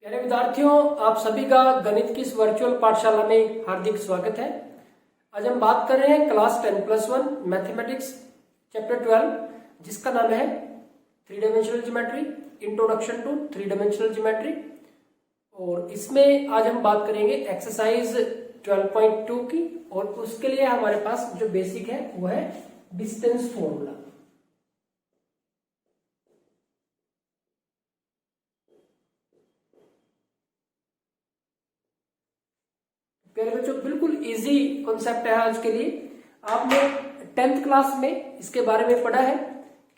प्यारे विद्यार्थियों, आप सभी का गणित की इस वर्चुअल पाठशाला में हार्दिक स्वागत है। आज हम बात कर रहे हैं क्लास 10+1 मैथमेटिक्स चैप्टर 12, जिसका नाम है three dimensional geometry, introduction to three dimensional geometry. और इसमें आज हम बात करेंगे एक्सरसाइज 12.2 की, और उसके लिए हमारे पास जो बेसिक है वो है डिस्टेंस फॉर्मूला। प्यारे बच्चों, बिल्कुल इजी कॉन्सेप्ट है आज के लिए। आपने 10th क्लास में इसके बारे में पढ़ा है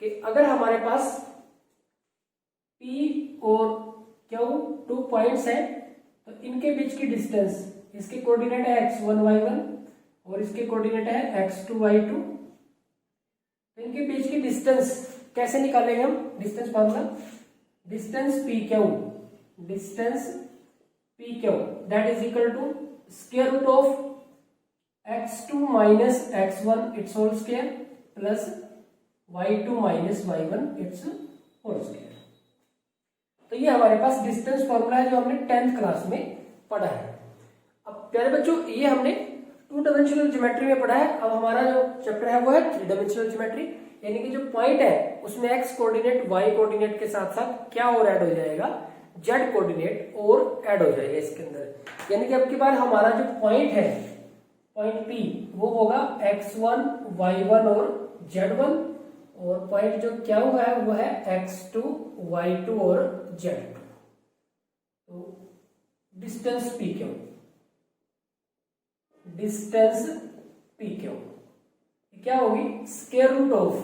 कि अगर हमारे पास P और Q 2 पॉइंट्स हैं तो इनके बीच की डिस्टेंस, इसके कोऑर्डिनेट है x1 y1 और इसके कोऑर्डिनेट है x2 y2। तो इनके बीच की डिस्टेंस कैसे निकालेंगे हम? Distance formula, distance PQ that is equal to square root of x2 minus x1 its whole square plus y2 minus y1 its whole square. तो ये हमारे पास डिस्टेंस फॉर्मूला है जो हमने 10th क्लास में पढ़ा है। अब प्यारे बच्चों, ये हमने 2 डायमेंशनल ज्योमेट्री में पढ़ा है। अब हमारा जो चैप्टर है वो है 3 डायमेंशनल ज्योमेट्री, यानी कि जो पॉइंट है उसमें x कोऑर्डिनेट y कोऑर्डिनेट के साथ साथ क्या और ऐड हो जाएगा, z कोऑर्डिनेट और ऐड हो जाएगा इसके अंदर। यानी कि अब की बार हमारा जो पॉइंट है, पॉइंट P, वो होगा x1 y1 और z1, और पॉइंट जो क्या हुआ है वो है x2 y2 और z2। तो डिस्टेंस PQ क्या होगी? Square root of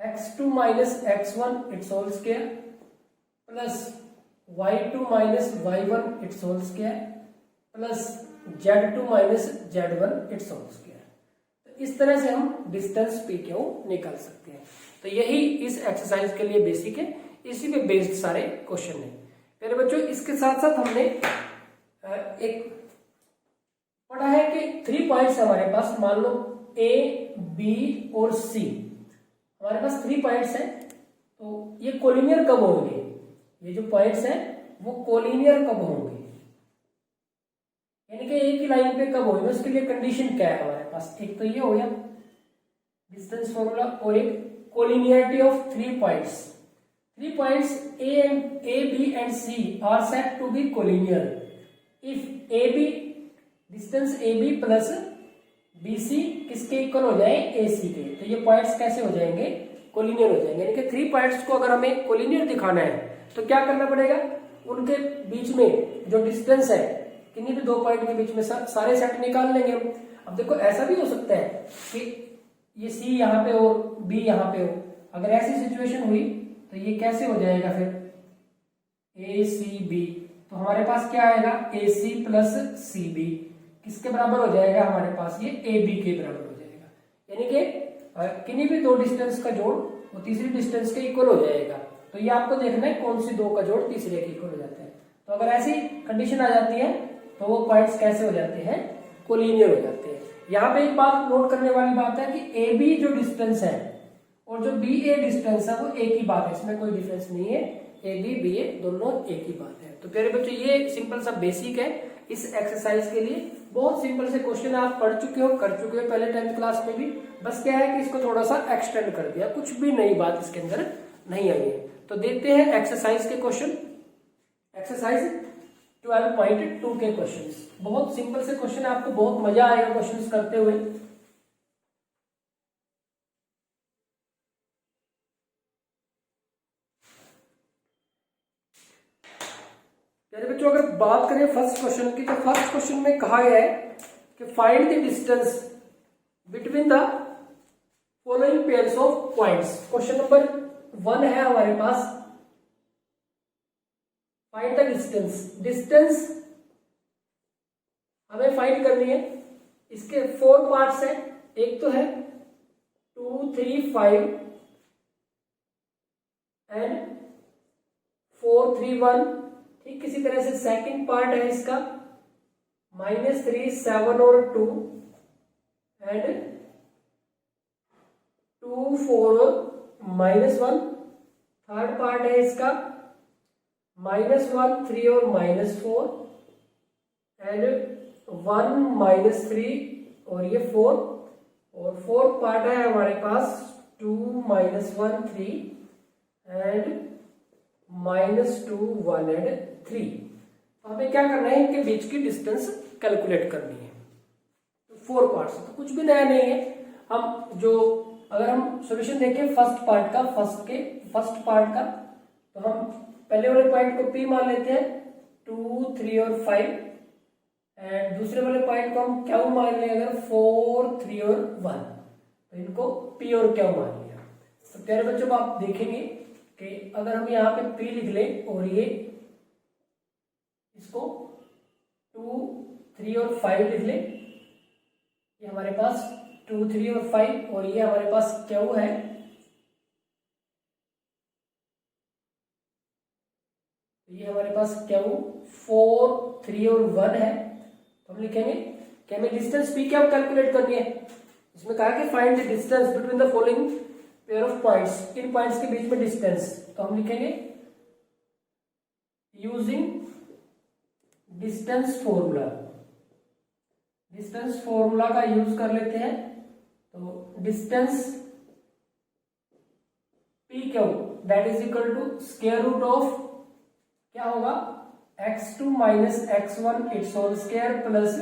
x2 minus x1 its whole square plus y2 minus y1 its whole square plus z2 minus z1 its whole square. तो इस तरह से हम डिस्टेंस PQ निकाल सकते हैं। तो यही इस एक्सरसाइज के लिए बेसिक है, इसी पे बेस्ड सारे क्वेश्चन है। मेरे बच्चों, इसके साथ साथ हमने एक पढ़ा है कि 3 पॉइंट्स हमारे पास, मान लो A, B और C, हमारे पास 3 पॉइंट्स हैं। तो ये कोलिनियर कब होंगे? ये जो पॉइंट्स हैं वो कोलिनियर कब होंगे, यानी कि एक ही लाइन पे कब होंगे, उसके लिए कंडीशन क्या है हमारे पास? एक तो ये हो गया डिस्टेंस फॉर्मूला, और एक collinearity of 3 points. 3 points A, B and C are said to be collinear if AB, distance AB plus BC किसके इक्वल हो जाए? AC के। तो ये पॉइंट्स कैसे हो जाएंगे? कोलिनियर हो जाएंगे। यानी कि 3 पॉइंट्स को अगर हमें कोलिनियर दिखाना है तो क्या करना पड़ेगा? उनके बीच में जो डिस्टेंस है, किन्हीं भी 2 पॉइंट के बीच में सारे सेट निकाल लेंगे हम। अब देखो, ऐसा भी हो सकता है कि ये C यहाँ पे हो, B यहाँ पे हो। अगर ऐसी सिचुएशन हुई तो ये कैसे हो जाएगा फिर? ACB। तो हमारे पास क्या आएगा? AC प्लस CB किसके बराबर हो जाएगा? हमारे पास ये AB के बराबर हो जाएगा। यानी कि किन्हीं भी 2 डिस्टेंस का जोड़ वो तीसरी डिस्टेंस के इक्वल हो जाएगा। तो ये आपको देखना है कौन सी 2 का जोड़ तीसरे के इक्वल हो जाता है। तो अगर ऐसी कंडीशन आ जाती है तो वो पॉइंट्स कैसे हो जाते हैं? कोलिनियर हो जाते हैं। यहाँ पे एक बात नोट करने वाली बात है कि AB जो डिस्टेंस है और जो BA डिस्टेंस है वो एक ही बात है, इसमें कोई डिफरेंस नहीं है। AB BA दोनों एक ही बात है। तो प्यारे बच्चों, ये सिंपल सा बेसिक है इस एक्सरसाइज के लिए। बहुत सिंपल से क्वेश्चन आप पढ़ चुके हो, कर चुके हो पहले 10th क्लास में भी। बस क्या है कि इसको थोड़ा सा एक्सटेंड कर दिया, कुछ भी नई बात इसके अंदर नहीं आई है। तो देखते हैं एक्सरसाइज के क्वेश्चन। एक्सरसाइज 12.2 के क्वेश्चंस बहुत सिंपल से क्वेश्चन है, आपको बहुत मजा आएगा क्वेश्चंस करते हुए। यानी बच्चों, अगर बात करें फर्स्ट क्वेश्चन की, तो फर्स्ट क्वेश्चन में कहा गया है कि find the distance between the following pairs of points. Question number 1 है हमारे पास, फाइंड द डिस्टेंस हमें फाइंड करनी है। इसके 4 पार्ट्स हैं। एक तो है 2, 3, 5 एंड 4, 3, 1। ठीक इसी तरह से सेकंड पार्ट है इसका -3, 7 और 2 एंड 2, 4 और -1। थर्ड पार्ट है इसका -1 3 और -4 एंड 1 -3 और ये 4 और फोर्थ पार्ट है हमारे पास 2 -1 3 एंड -2 1 एंड 3। तो हमें क्या करना है, इनके बीच की डिस्टेंस कैलकुलेट करनी है। तो 4 पार्ट्स, तो कुछ भी नया नहीं है। हम जो अगर हम सॉल्यूशन देखें फर्स्ट पार्ट का, फर्स्ट पार्ट का, तो हम पहले वाले पॉइंट को P मान लेते हैं 2 3 और 5 एंड दूसरे वाले पॉइंट को हम Q मान लें अगर 4 3 और 1, तो इनको P और Q मान लिया। तो प्यारे बच्चों आप देखेंगे कि अगर हम यहाँ पे P लिख लें और ये इसको 2 3 और 5 लिख लें, ये हमारे पास 2 3 और 5 और ये हमारे पास Q है, ये हमारे पास Q 4 3 और 1 है। तो हम लिखेंगे कि हमें डिस्टेंस P क्या कैलकुलेट करनी है। इसमें कहा कि find the distance between the following pair of points, इन पॉइंट्स के बीच में डिस्टेंस। तो हम लिखेंगे using distance formula, distance formula का यूज कर लेते हैं। तो distance P Q that is equal to square root of क्या होगा x2 minus x1 its whole square plus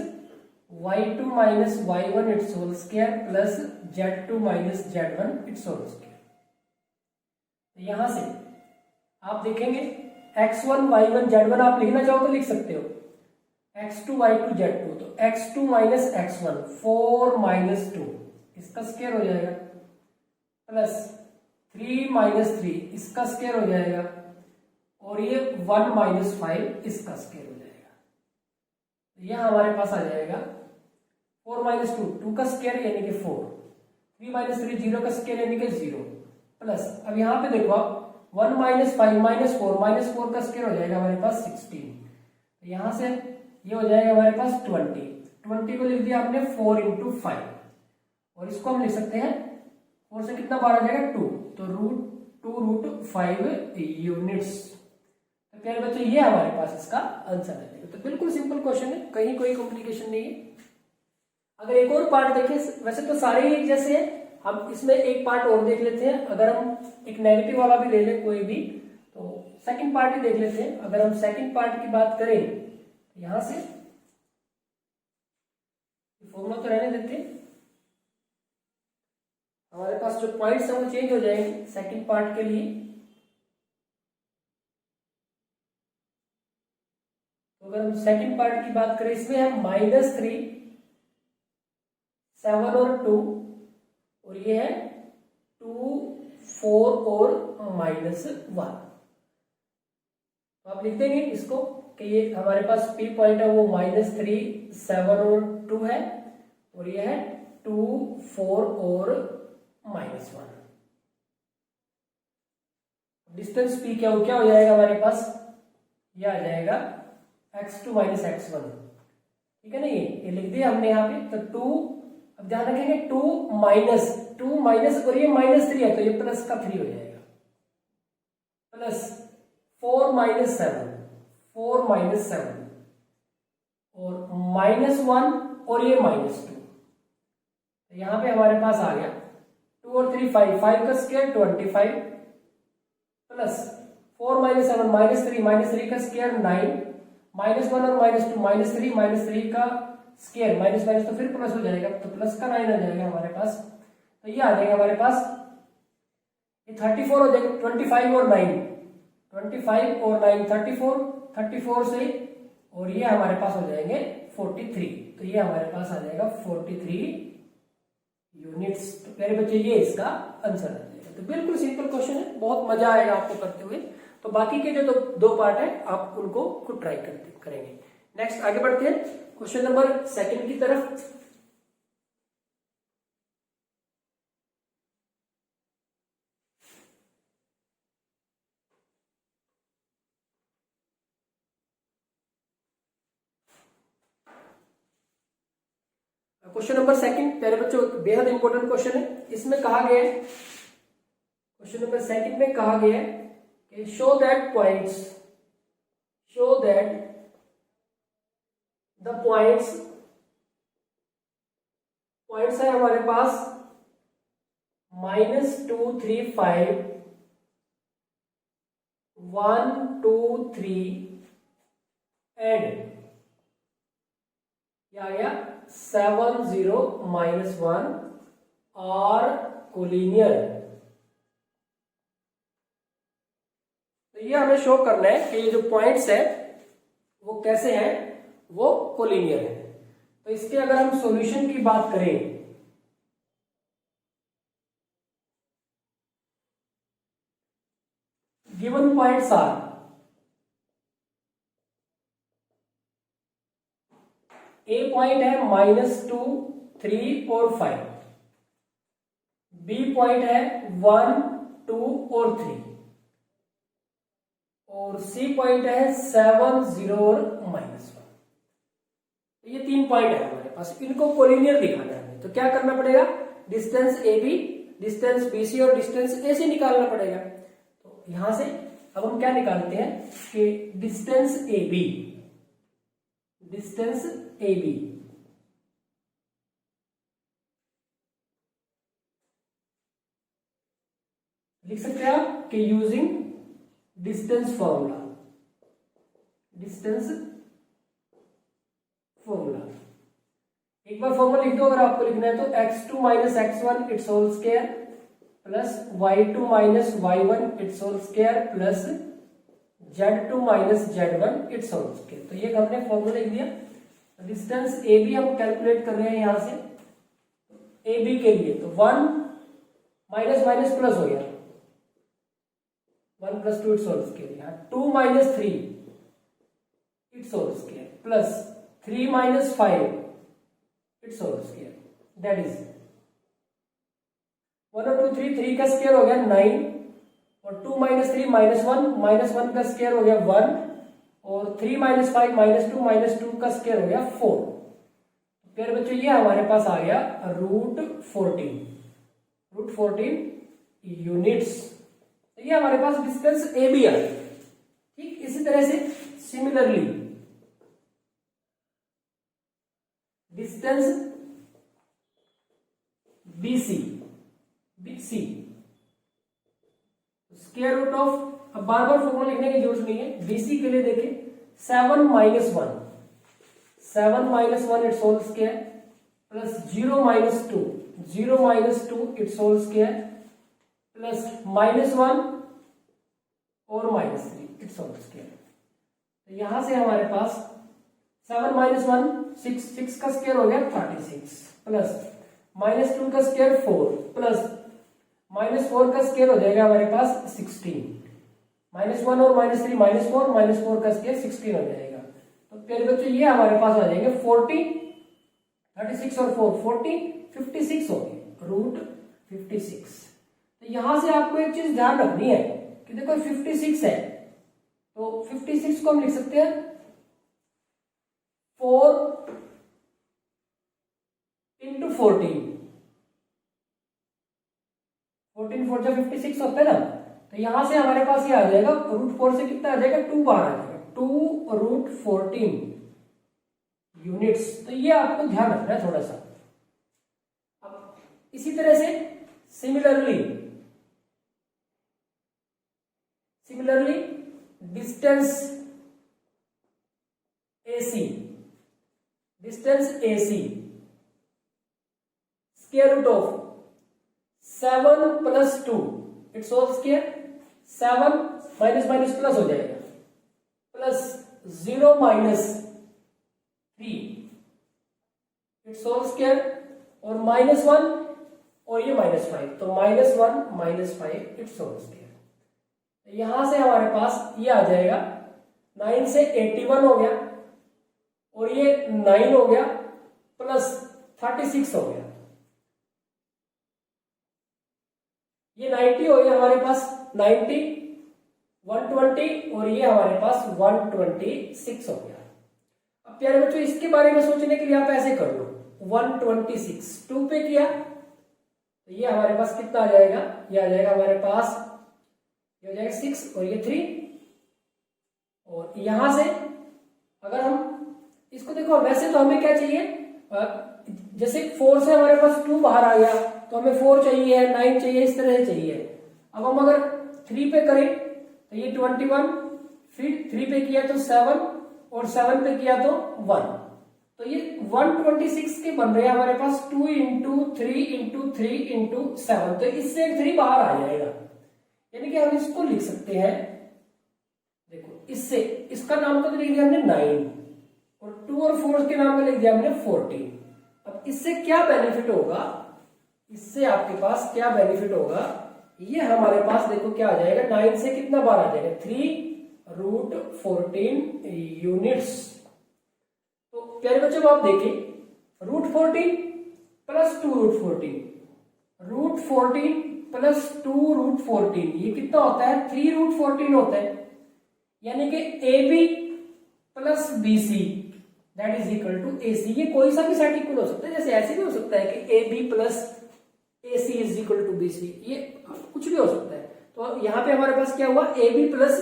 y2 minus y1 its whole square plus z2 minus z1 its whole square. यहां से आप देखेंगे x1 y1 z1 आप लिखना चाहो तो लिख सकते हो, x2 y2 z2, तो x2 माइनस x1 4 माइनस 2 इसका स्क्वायर हो जाएगा प्लस 3 माइनस 3 इसका स्क्वायर हो जाएगा और ये 1 माइनस 5 इसका स्क्वायर हो जाएगा। तो यह हमारे पास आ जाएगा 4 माइनस 2 2 का स्क्वायर यानी कि 4, 3 माइनस 3 0 का स्क्वायर यानी कि 0 प्लस, अब यहाँ पे देखो आप 1 माइनस 5 माइनस 4 का स्क्वायर हो जाएगा हमारे पास 16। तो यहाँ से ये हो जाएगा हमारे पास 20 को लिख दिया आपने 4 इंटू 5 और इसको हम लिख सकते हैं 4 से कितना बार आ जाएगा 2, तो √2 √5 यूनिट्स। तो प्यारे बच्चों ये हमारे पास इसका आंसर आ जाएगा। तो बिल्कुल सिंपल क्वेश्चन है, कहीं कोई कॉम्प्लिकेशन नहीं है। अगर एक और पार्ट देखें, वैसे तो सारे ही जैसे है, हम इसमें एक पार्ट और देख लेते हैं। अगर हम एक नेगेटिव वाला भी ले लें कोई भी, तो सेकंड पार्ट ही देख लेते हैं। अगर हम सेकंड पार्ट की बात करें तो यहां से फॉर्मूला तो रहने देते हैं, हमारे पास जो पॉइंट्स है वो चेंज हो जाएंगे सेकंड पार्ट के लिए। तो अगर हम सेकंड पार्ट की बात करें, इसमें है -3 7 और 2 और ये है 2 4 और -1। तो आप लिख देंगे इसको कि ये हमारे पास P पॉइंट है वो -3 7 और 2 है और ये है 2 4 और -1। डिस्टेंस P क्या हो जाएगा हमारे पास, ये आ जाएगा x2 माइनस x1, ठीक है ना। ये लिख दिया हमने यहाँ पे। तो 2, अब ध्यान रखेंगे 2 माइनस और ये -3 है तो ये प्लस का 3 हो जाएगा, प्लस 4 माइनस 7 और -1 और ये -2। तो यहाँ पे हमारे पास आ गया 2 और 3 5 का स्क्वायर 25 प्लस 4 माइनस 7 -3 का स्क्वायर 9 -1 और -2 -3 का स्क्वायर माइनस तो फिर प्लस हो जाएगा, तो प्लस का 9 आ जाएगा हमारे पास। तो ये आ जाएगा हमारे पास, ये 34 हो जाएगा 25 और 9 34 से, और ये हमारे पास हो जाएंगे 43। तो ये हमारे पास आ जाएगा 43 यूनिट्स। तो प्यारे बच्चे ये इसका आंसर आ जाएगा। तो बिल्कुल सिंपल क्वेश्चन है, बहुत मजा आएगा आपको करते हुए। तो बाकी के जो दो पार्ट है आप उनको खुद ट्राई करेंगे। नेक्स्ट आगे बढ़ते हैं क्वेश्चन नंबर 2 की तरफ। क्वेश्चन नंबर 2 प्यारे बच्चों बेहद इंपॉर्टेंट क्वेश्चन है। इसमें कहा गया है, क्वेश्चन नंबर 2 में कहा गया है कि show that points that the points है हमारे पास -2 3 5 1 2 3 एंड क्या आ गया 7 0 -1 और कोलिनियर। तो ये हमें शो करना है कि ये जो पॉइंट्स है वो कैसे हैं, वो कोलिनियर है। तो इसके अगर हम सॉल्यूशन की बात करें, given points are A point है -2 3 और 5, बी पॉइंट है 1 2 और 3 और सी पॉइंट है 7 0 और -1। ये 3 पॉइंट है हमारे पास, इनको कोलिनियर दिखाना है हमें। तो क्या करना पड़ेगा, distance A B, distance B C और डिस्टेंस ए सी निकालना पड़ेगा। तो यहां से अब हम क्या निकालते हैं कि डिस्टेंस ए बी लिख सकते हैं आप कि यूजिंग डिस्टेंस फॉर्मूला एक बार फॉर्मूला लिख दो अगर आपको लिखना है तो x2 minus x1 its whole square plus y2 minus y1 its whole square plus z2 minus z1 its whole square. तो ये हमने फॉर्मूला लिख दिया। डिस्टेंस ए बी हम कैलकुलेट कर रहे हैं यहां से ए बी के लिए, तो 1 माइनस माइनस प्लस हो गया, 1 + 2 इट्स होल स्क्वायर, यहाँ 2 - 3 its whole square plus 3 - 5 its whole square, that is 1 और 2 3 का स्क्वायर हो गया 9 और 2 - 3 -1 का स्क्वायर हो गया 1 और 3 - 5 -2 का स्क्वायर हो गया 4। फिर बच्चों ये हमारे पास आ गया √14 यूनिट्स। तो ये हमारे पास डिस्टेंस ए बी आया। ठीक इसी तरह से similarly distance BC square root of, अब बार बार फॉर्मूला लिखने की जरूरत नहीं है। बीसी के लिए देखिए 7 - 1 its whole square plus 0 - 2 its whole square plus -1 और -3 इट्स होल स्क्वायर। तो यहां से हमारे पास 7 - 1 6 का स्क्वायर हो गया 36 प्लस -2 का स्क्वायर 4 प्लस -4 का स्क्वायर हो जाएगा हमारे पास 16, -1 और -3 -4 का स्क्वायर 16 हो जाएगा। तो फिर बच्चों ये हमारे पास आ जाएंगे 40 36 और 4 40 56 हो गए √56। तो यहां से आपको एक चीज ध्यान रखनी है कि देखो 56 है तो 56 को हम लिख सकते हैं 4 × 14 4 जब 56 होता है ना, तो यहां से हमारे पास ये आ जाएगा √4 से कितना आ जाएगा 2 बार आ जाएगा 2√14 यूनिट्स। तो ये आपको ध्यान रखना है थोड़ा सा। अब इसी तरह से similarly distance AC square root of 7 + 2 its whole square, 7 minus plus हो जाएगा प्लस 0 - 3 इट्स होल स्क्वायर और -1 और ये -5, तो -1 -5 इट्स होल स्क्वायर। यहां से हमारे पास ये आ जाएगा 9 से 81 हो गया और ये 9 हो गया प्लस 36 हो गया, ये 90 हो गया हमारे पास 90 120 और ये हमारे पास 126 हो गया। अब प्यारे बच्चों इसके बारे में सोचने के लिए आप ऐसे कर लो 126 2 पे किया तो ये हमारे पास कितना आ जाएगा, ये आ जाएगा हमारे पास ये हो जाएगा 6 और ये 3 और यहां से देखो वैसे तो हमें क्या चाहिए, जैसे 4 से हमारे पास 2 बाहर आ गया तो हमें 4 चाहिए, 9 चाहिए, इस तरह से चाहिए। अब हम अगर 3 पे करें तो ये 21, फिर 3 पे किया तो 7 और 7 पे किया तो 1, तो ये 126 के बन रहे हैं हमारे पास 2 इंटू 3 इंटू 3 इंटू 7, तो इससे एक 3 बाहर आ जाएगा, यानी कि हम इसको लिख सकते हैं, देखो इससे इसका नाम तो लिख दिया हमने 9 और 2 और 4 के नाम में लिख दिया हमने 14। अब इससे क्या बेनिफिट होगा, इससे आपके पास क्या बेनिफिट होगा, ये हमारे पास देखो क्या आ जाएगा, 9 से कितना बार आ जाएगा 3√14 यूनिट्स। तो प्यारे बच्चों आप देखें √14 प्लस 2√14, √14 प्लस 2√14 ये कितना होता है 3√14 होता है, यानी कि AB plus BC that is equal to AC। ये कोई सा भी साइड इक्वल हो सकता है, जैसे ऐसे भी हो सकता है कि AB plus AC is equal to BC, ये कुछ भी हो सकता है। तो यहां पे हमारे पास क्या हुआ, AB plus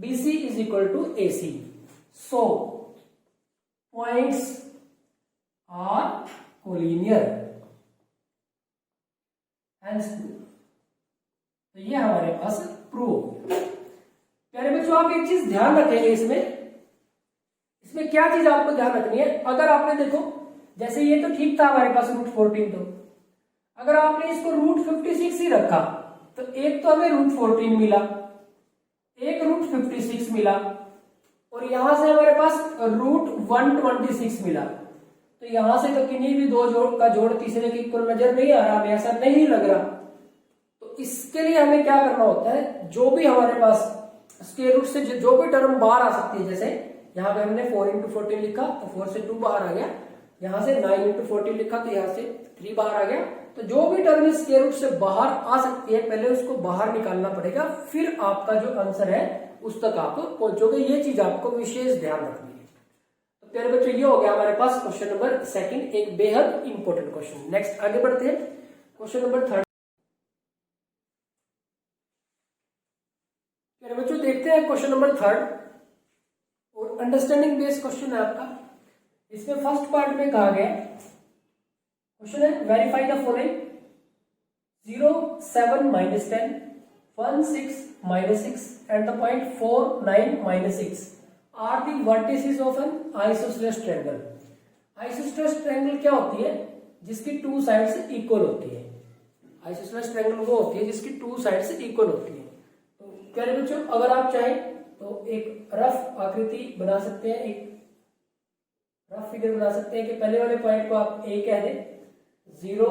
BC is equal to AC। So points are collinear, hence तो ये हमारे पास प्रूव। प्यारे बच्चों आप एक चीज ध्यान रखेंगे, इसमें क्या चीज आपको ध्यान रखनी है, अगर आपने देखो जैसे ये तो ठीक था हमारे पास √14, तो अगर आपने इसको √56 ही रखा तो एक तो हमें √14 मिला, एक √56 मिला, और यहां से हमारे पास √126 मिला, तो यहां से तो किन्हीं भी दो जोड़ का जोड़ तीसरे के इक्वल नजर नहीं आ रहा, हमें ऐसा नहीं लग रहा। तो इसके लिए हमें क्या करना होता है, जो भी हमारे पास स्क्वायर रूट से जो भी टर्म बाहर आ सकती है, जैसे यहाँ पे हमने 4 इंटू 14 लिखा तो 4 से 2 बाहर आ गया, यहां से 9 इंटू 14 लिखा तो यहां से 3 बाहर आ गया, तो जो भी टर्म स्क्वायर रूट से बाहर आ सकती है पहले उसको बाहर निकालना पड़ेगा, फिर आपका जो आंसर है उस तक आप पहुंचोगे। ये चीज आपको विशेष ध्यान रखनी है। तो प्यारे बच्चों ये हो गया हमारे पास क्वेश्चन नंबर 2, एक बेहद इंपॉर्टेंट क्वेश्चन। नेक्स्ट आगे बढ़ते हैं, क्वेश्चन नंबर 3। प्यारे बच्चों देखते हैं क्वेश्चन नंबर 3 और अंडरस्टैंडिंग बेस्ड क्वेश्चन है आपका। इसमें फर्स्ट पार्ट में कहा गया क्वेश्चन है verify the following 0, 7, -10, 1, 6, -6 and the point 4, 9, -6 are the vertices of an isosceles triangle। Isosceles triangle क्या होती है, जिसकी 2 साइड्स इक्वल होती है। आइसोसेलेस ट्रायंगल वो होती है जिसकी 2 साइड्स इक्वल होती है। तो प्यारे बच्चों अगर आप चाहें तो एक रफ आकृति बना सकते हैं, एक रफ फिगर बना सकते हैं कि पहले वाले पॉइंट को आप A कह दें, 0,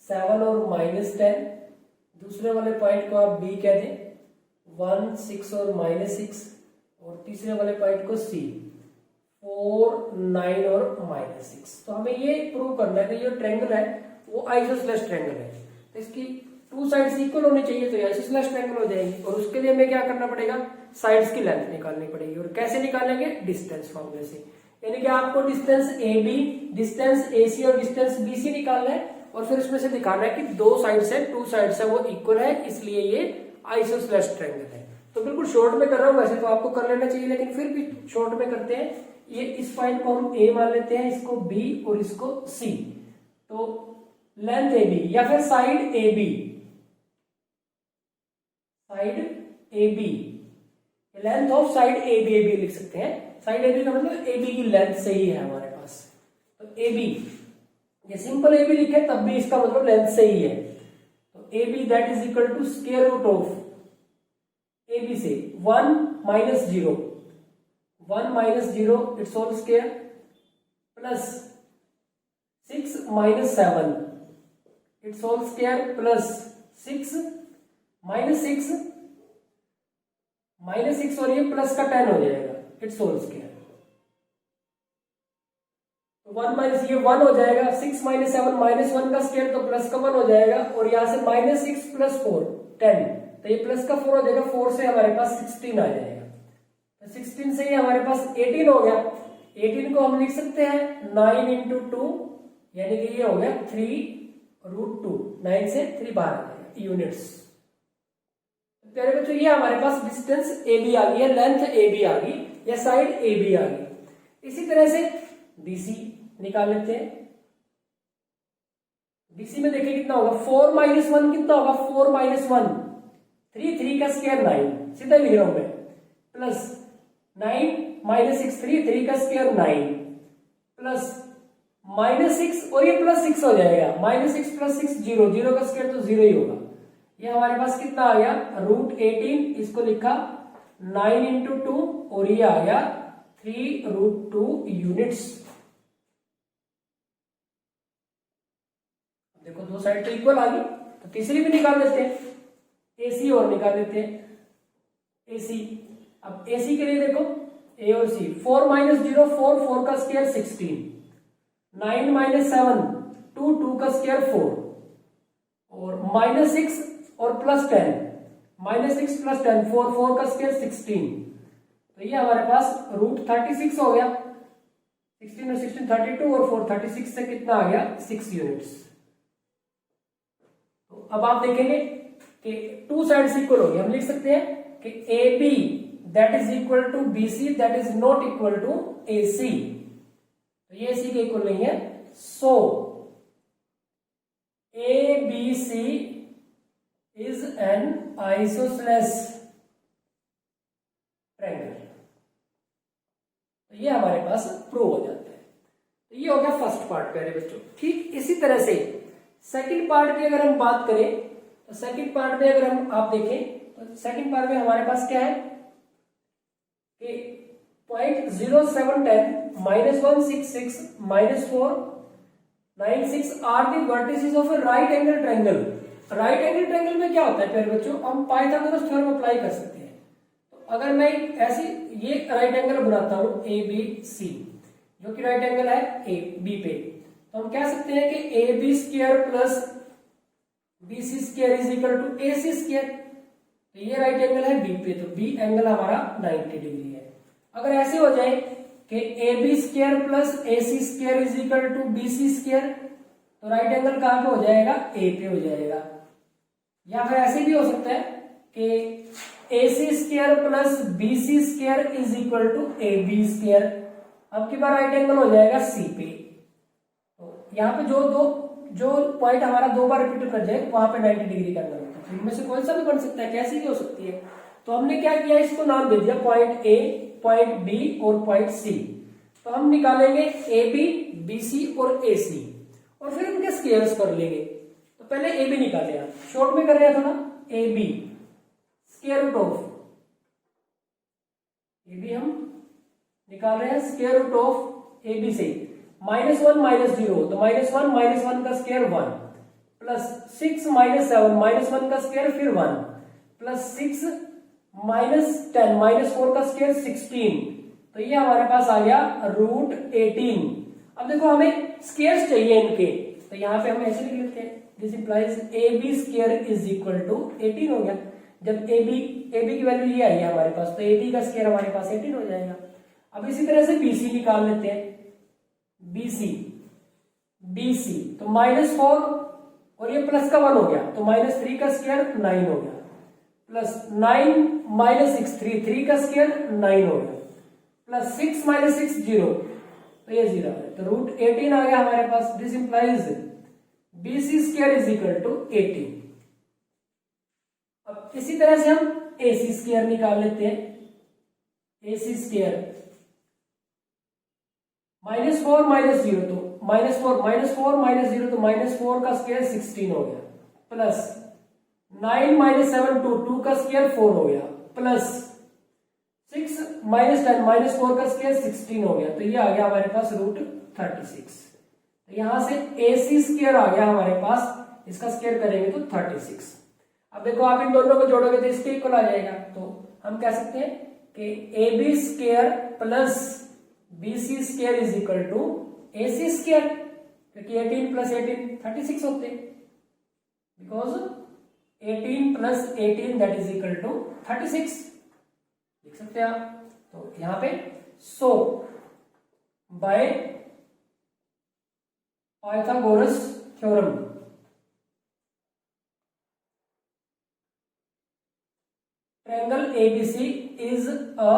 7 और -10, दूसरे वाले पॉइंट को आप B कह दें, 1, 6 और -6, और तीसरे वाले पॉइंट को C, 4, 9 और -6। तो हमें ये प्रूव करना है कि ये ट्रायंगल है वो आइसोसेलेस ट्रायंगल है, तो इसकी 2 साइड्स इक्वल होनी चाहिए, तो आइसोसेलेस ट्रायंगल हो जाएगी। और उसके लिए हमें क्या करना पड़ेगा, साइड्स की लेंथ निकालनी पड़ेगी। और कैसे निकालेंगे, डिस्टेंस फॉर्मूले से, यानी कि आपको डिस्टेंस AB, डिस्टेंस AC और डिस्टेंस BC निकालना है, और फिर उसमें से दिखाना है कि 2 साइड्स है, 2 साइड्स है वो इक्वल है, इसलिए ये आइसोसेलेस ट्रायंगल है। तो बिल्कुल शॉर्ट में कर रहा हूं, वैसे तो आपको कर लेना चाहिए लेकिन फिर भी शॉर्ट में करते हैं। ये इस पॉइंट को हम A मान लेते हैं, इसको B और इसको C। तो लेंथ AB या फिर side AB, side AB, length of side AB लिख सकते हैं। साइड AB का मतलब AB की लेंथ सही है हमारे पास, तो AB, ये सिंपल AB लिखे तब भी इसका मतलब लेंथ सही है। तो AB that is equal to square root of AB से 1 - 0, 1 - 0 its whole square, plus 6 - 7 its whole square, plus 6 -6 और ये प्लस का 10 हो जाएगा, इट्स होल स्क्वायर। तो 1 ये 1 हो जाएगा, 6 - 7 -1 का स्क्वायर तो प्लस का 1 हो जाएगा, और यहां से -6 + 4 10, तो ये प्लस का 4 हो जाएगा, 4 से हमारे पास 16 आ जाएगा, तो 16 से ये हमारे पास 18 हो गया। 18 को हम लिख सकते हैं 9 × 2, यानी कि ये हो गया 3√2, 9 से 3 बाहर आ जाएगा यूनिट्स। प्यारे बच्चों ये हमारे पास डिस्टेंस AB आ गई है, लेंथ AB आ गई, या साइड AB आ गई। इसी तरह से BC निकाल लेते हैं। BC में देखिए कितना होगा, 4 माइनस 1 कितना होगा, 4 माइनस 1 3, 3 का स्क्वायर 9, सीधा लिख रहा हूं मैं, प्लस 9 माइनस 6 3 का स्क्वायर 9, प्लस माइनस 6 और ये प्लस 6 हो जाएगा, माइनस 6 प्लस 6 0, 0 का स्क्वायर तो 0 ही होगा। ये हमारे पास कितना आ गया, रूट 18, इसको लिखा 9 इंटू 2 और ये आ गया 3 रूट 2 यूनिट्स। देखो दो साइड तो इक्वल आ गई, तो तीसरी भी निकाल देते हैं, AC और निकाल देते हैं। AC, अब AC के लिए देखो A और C, 4 माइनस 0 4, 4 का स्क्वायर 16, 9 माइनस 7 2, 2 का स्क्वायर 4, और माइनस 6 और प्लस 10, माइनस 6 प्लस 10 4, 4 का स्क्वायर 16, तो ये हमारे पास रूट 36 हो गया। 16 और 16 32 और 4 36 से कितना आ गया, 6 यूनिट्स। तो अब आप देखेंगे कि टू साइड्स इक्वल हो गए, हम लिख सकते हैं कि AB that is equal to BC that is not equal to AC, तो ये AC के इक्वल नहीं है। So ABC is an isosceles triangle, तो ये हमारे पास प्रूव हो जाता है। तो ये हो गया फर्स्ट पार्ट प्यारे बच्चों। ठीक इसी तरह से सेकंड पार्ट की अगर हम बात करें, तो सेकंड पार्ट में अगर हम आप देखें, तो सेकंड पार्ट में हमारे पास क्या है कि point 0710 minus 166 minus 496 are the vertices of a right angle triangle. Right angle triangle में क्या होता है प्यारे बच्चों, हम पाइथागोरस थ्योरम अप्लाई कर सकते हैं। तो अगर मैं ऐसी ये राइट एंगल बनाता हूं ABC, जो कि राइट एंगल है ए बी पे, तो हम कह सकते हैं कि AB square plus BC square is equal to AC square. तो ये राइट एंगल है B पे, तो B एंगल हमारा 90 डिग्री है। अगर ऐसे हो जाए कि AB square plus AC square is equal to BC square, तो राइट एंगल कहां पे हो जाएगा, A पे हो जाएगा। या फिर ऐसे भी हो सकता है कि AC square plus BC square is equal to AB square, अब की बार राइट एंगल हो जाएगा C पे। तो यहाँ पे जो पॉइंट हमारा दो बार रिपीट कर जाए वहां पे 90 डिग्री का एंगल होता है। इनमें से कोई सा भी बन सकता है, कैसी भी हो सकती है। तो हमने क्या किया, इसको नाम दे दिया पॉइंट A, पॉइंट B और पॉइंट C। तो हम निकालेंगे AB, BC और AC और फिर उनके स्क्वायर्स कर लेंगे। तो पहले AB निकाले, आप शॉर्ट में कर रहे हैं थोड़ा, AB square root of AB हम निकाल रहे हैं स्क्वायर रूट ऑफ AB से माइनस 1 माइनस 0, तो माइनस 1 का स्क्वायर 1, प्लस 6 माइनस 7 माइनस 1 का स्क्वायर फिर 1, प्लस 6 माइनस 10 माइनस 4 का स्क्वायर 16, तो ये हमारे पास आ गया रूट 18। अब देखो हमें स्क्वायर्स चाहिए इनके, तो यहाँ पे हम ऐसे लिख लेते हैं, this implies AB square is equal to 18 हो गया। जब AB की वैल्यू ये आई है हमारे पास, तो AB का स्क्वायर हमारे पास 18 हो जाएगा। अब इसी तरह से BC निकाल लेते हैं, BC तो माइनस 4 और ये प्लस का 1 हो गया, तो माइनस 3 का स्क्वायर 9 हो गया, प्लस 9 माइनस 6 3 का स्क्वायर 9 हो गया, प्लस 6 माइनस 6 0, तो ये 0 है, तो रूट 18 आ गया हमारे पास। This implies BC square is equal to 18। अब इसी तरह से हम AC स्क्वायर निकाल लेते हैं, AC स्क्वायर माइनस 4 माइनस 0, तो माइनस 4 माइनस 0, तो माइनस 4 का स्क्वायर 16 हो गया, प्लस 9 माइनस 7 2 का स्क्वायर 4 हो गया, प्लस 6 माइनस 10 माइनस 4 का स्क्वायर 16 हो गया, तो ये आ गया हमारे पास रूट 36। तो यहां से AC स्क्वायर आ गया हमारे पास, इसका स्क्वायर करेंगे तो 36। अब देखो आप इन दोनों को जोड़ोगे तो इसके इक्वल आ जाएगा, तो हम कह सकते हैं कि AB square plus BC square is equal to AC square, क्योंकि 18 प्लस 18 36 होते हैं, because 18 plus 18 that is equal to 36 लिख सकते हैं आप। तो यहां पे so by Pythagoras theorem triangle ABC is a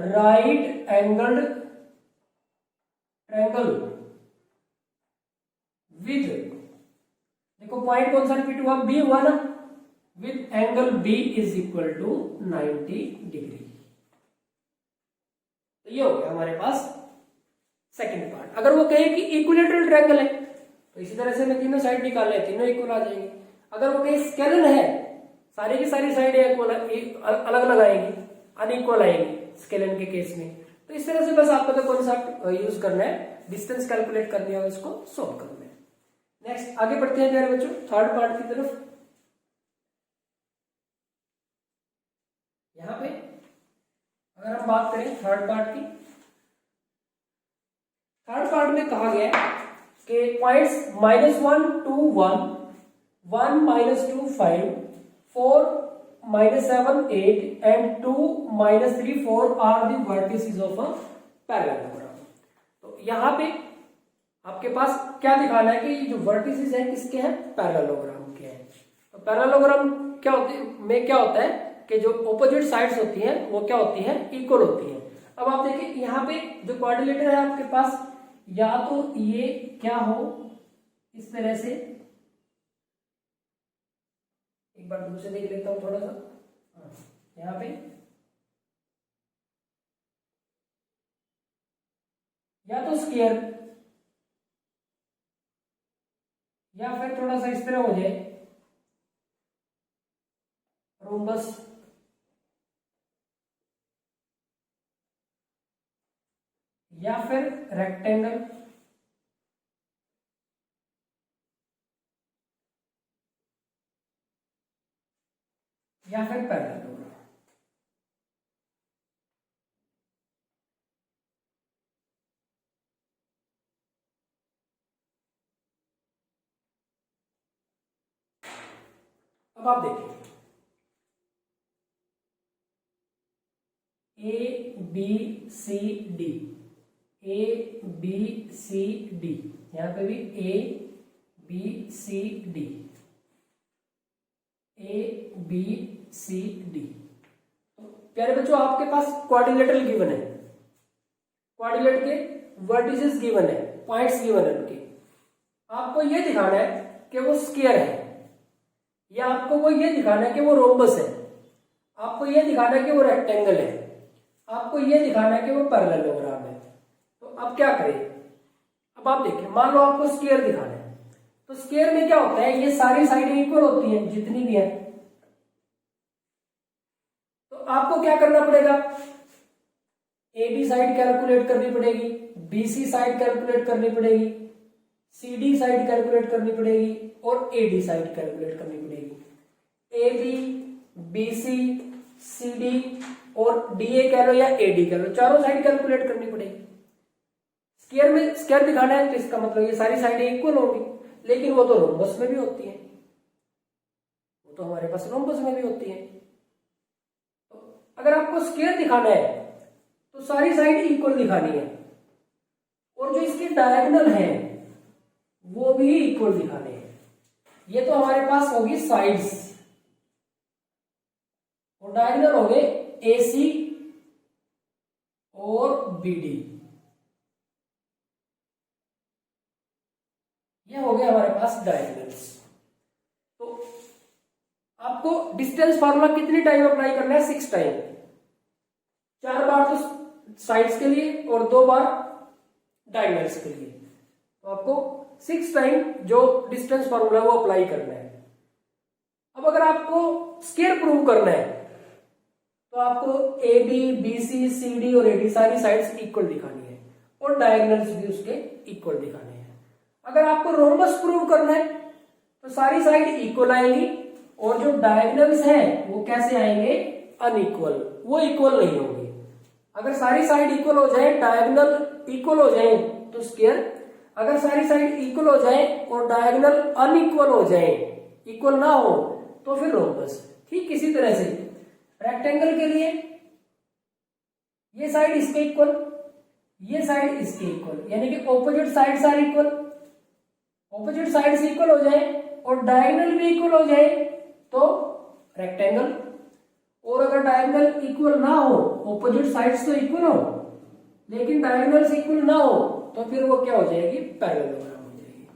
right angled triangle with, देखो पॉइंट कौन सा रिपीट हुआ, बी हुआ ना, with angle B is equal to 90 degree. तो ये हो गया हमारे पास सेकंड पार्ट। अगर वो कहे कि इक्विलेटरल ट्रायंगल है तो इसी तरह से मैं तीनों साइड निकाल ले, तीनों इक्वल आ जाएंगे। अगर वो कहे स्केलन है, सारी की सारी साइड अलग अलग आएंगी, अनइक्वल आएंगी स्केलन के केस में। तो इस तरह से बस आपको तो कॉन्सेप्ट यूज करना है, डिस्टेंस कैलकुलेट करनी है और इसको सोल्व करना है। नेक्स्ट आगे बढ़ते हैं प्यारे बच्चों थर्ड पार्ट की तरफ। यहां पे अगर हम बात करें थर्ड पार्ट की, थर्ड पार्ट में कहा गया है कि points -1 2 1 1 -2 5 4 -7 8 and 2 -3 4 are the vertices of a parallelogram। तो यहां पे आपके पास क्या दिखाना है कि ये जो वर्टिसेस हैं किसके हैं, पैरेललोग्राम के हैं। तो पैरेललोग्राम क्या होता है कि जो ऑपोजिट साइड्स होती हैं वो क्या होती हैं, इक्वल होती हैं। अब आप देखिए यहाँ पे जो क्वाड्रिलेटर है आपके पास, या तो ये क्या हो इस तरह से, एक बार दूर से देख लेता हूं थोड़ा सा, यहाँ पे या तो स्क्वायर या फिर थोड़ा सा इस तरह हो जाए रोम्बस, या फिर रेक्टेंगल, या फिर पैरेललोग्राम। अब आप देखिए A B C D, A B C D, यहां पे भी A B C D, A B C D. तो प्यारे बच्चों आपके पास क्वाड्रिलेटरल गिवन है, क्वाड्रिलेट के वर्टिसेस गिवन है, पॉइंट्स गिवन है उनके। आपको ये दिखाना है कि वो स्क्वायर है, या आपको वो ये दिखाना है कि वो रोम्बस है, आपको ये दिखाना है कि वो रेक्टेंगल है, आपको ये दिखाना है कि वो पैरेललोग्राम है। तो अब क्या करें, अब आप देखिए मान लो आपको स्क्वायर दिखाना है, तो स्क्वायर में क्या होता है, ये सारी साइडें इक्वल होती हैं जितनी भी है। तो आपको क्या करना पड़ेगा, ए बी साइड कैलकुलेट करनी पड़ेगी, बी सी साइड कैलकुलेट करनी पड़ेगी, सी डी साइड कैलकुलेट करनी पड़ेगी और ए डी साइड कैलकुलेट करनी पड़ेगी। A B, B C, C D और डी ए कह लो या ए डी कह लो, चारों साइड कैलकुलेट करनी पड़ेगी। स्क्वायर में स्क्वायर दिखाना है तो इसका मतलब ये सारी साइडें इक्वल होंगी, लेकिन वो तो रोम्बस में भी होती है, वो तो हमारे पास रोम्बस में भी होती है। तो अगर आपको स्क्वायर दिखाना है तो सारी साइड इक्वल दिखानी है, और जो इसकी डायगोनल है वो भी इक्वल दिखाने हैं। ये तो हमारे पास होगी साइड्स, और डायगोनल हो गए AC और BD, ये हो गया हमारे पास डायगोनल्स। तो आपको डिस्टेंस फार्मूला कितनी टाइम अप्लाई करना है, 6 टाइम, 4 बार तो साइड्स के लिए और 2 बार डायगोनल्स के लिए। तो आपको 6 टाइम जो डिस्टेंस फार्मूला वो अप्लाई करना है। अब अगर आपको स्क्वायर प्रूव करना है तो आपको A B, B C, C D और ए डी सारी साइड्स इक्वल दिखानी है, और डायगोनल्स भी उसके इक्वल दिखाने हैं। अगर आपको रोम्बस प्रूव करना है तो सारी साइड इक्वल आएंगी, और जो डायगोनल्स हैं वो कैसे आएंगे, अनइक्वल, वो इक्वल नहीं होंगे। अगर सारी साइड इक्वल हो जाए, डायगोनल इक्वल हो जाए तो स्क्वायर, अगर सारी साइड इक्वल हो जाए और डायगोनल अनइक्वल हो जाए, इक्वल ना हो, तो फिर रोम्बस। ठीक इसी तरह से रेक्टेंगल के लिए ये साइड इसके इक्वल, ये साइड इसके इक्वल, यानी कि opposite sides are equal, opposite sides equal हो जाए और डायगोनल भी इक्वल हो जाए तो रेक्टेंगल। और अगर डायगोनल इक्वल ना हो, ऑपोजिट साइड्स तो इक्वल हो लेकिन डायगोनल्स इक्वल ना हो, तो फिर वो क्या हो जाएगी, पैरेललोग्राम हो जाएगी।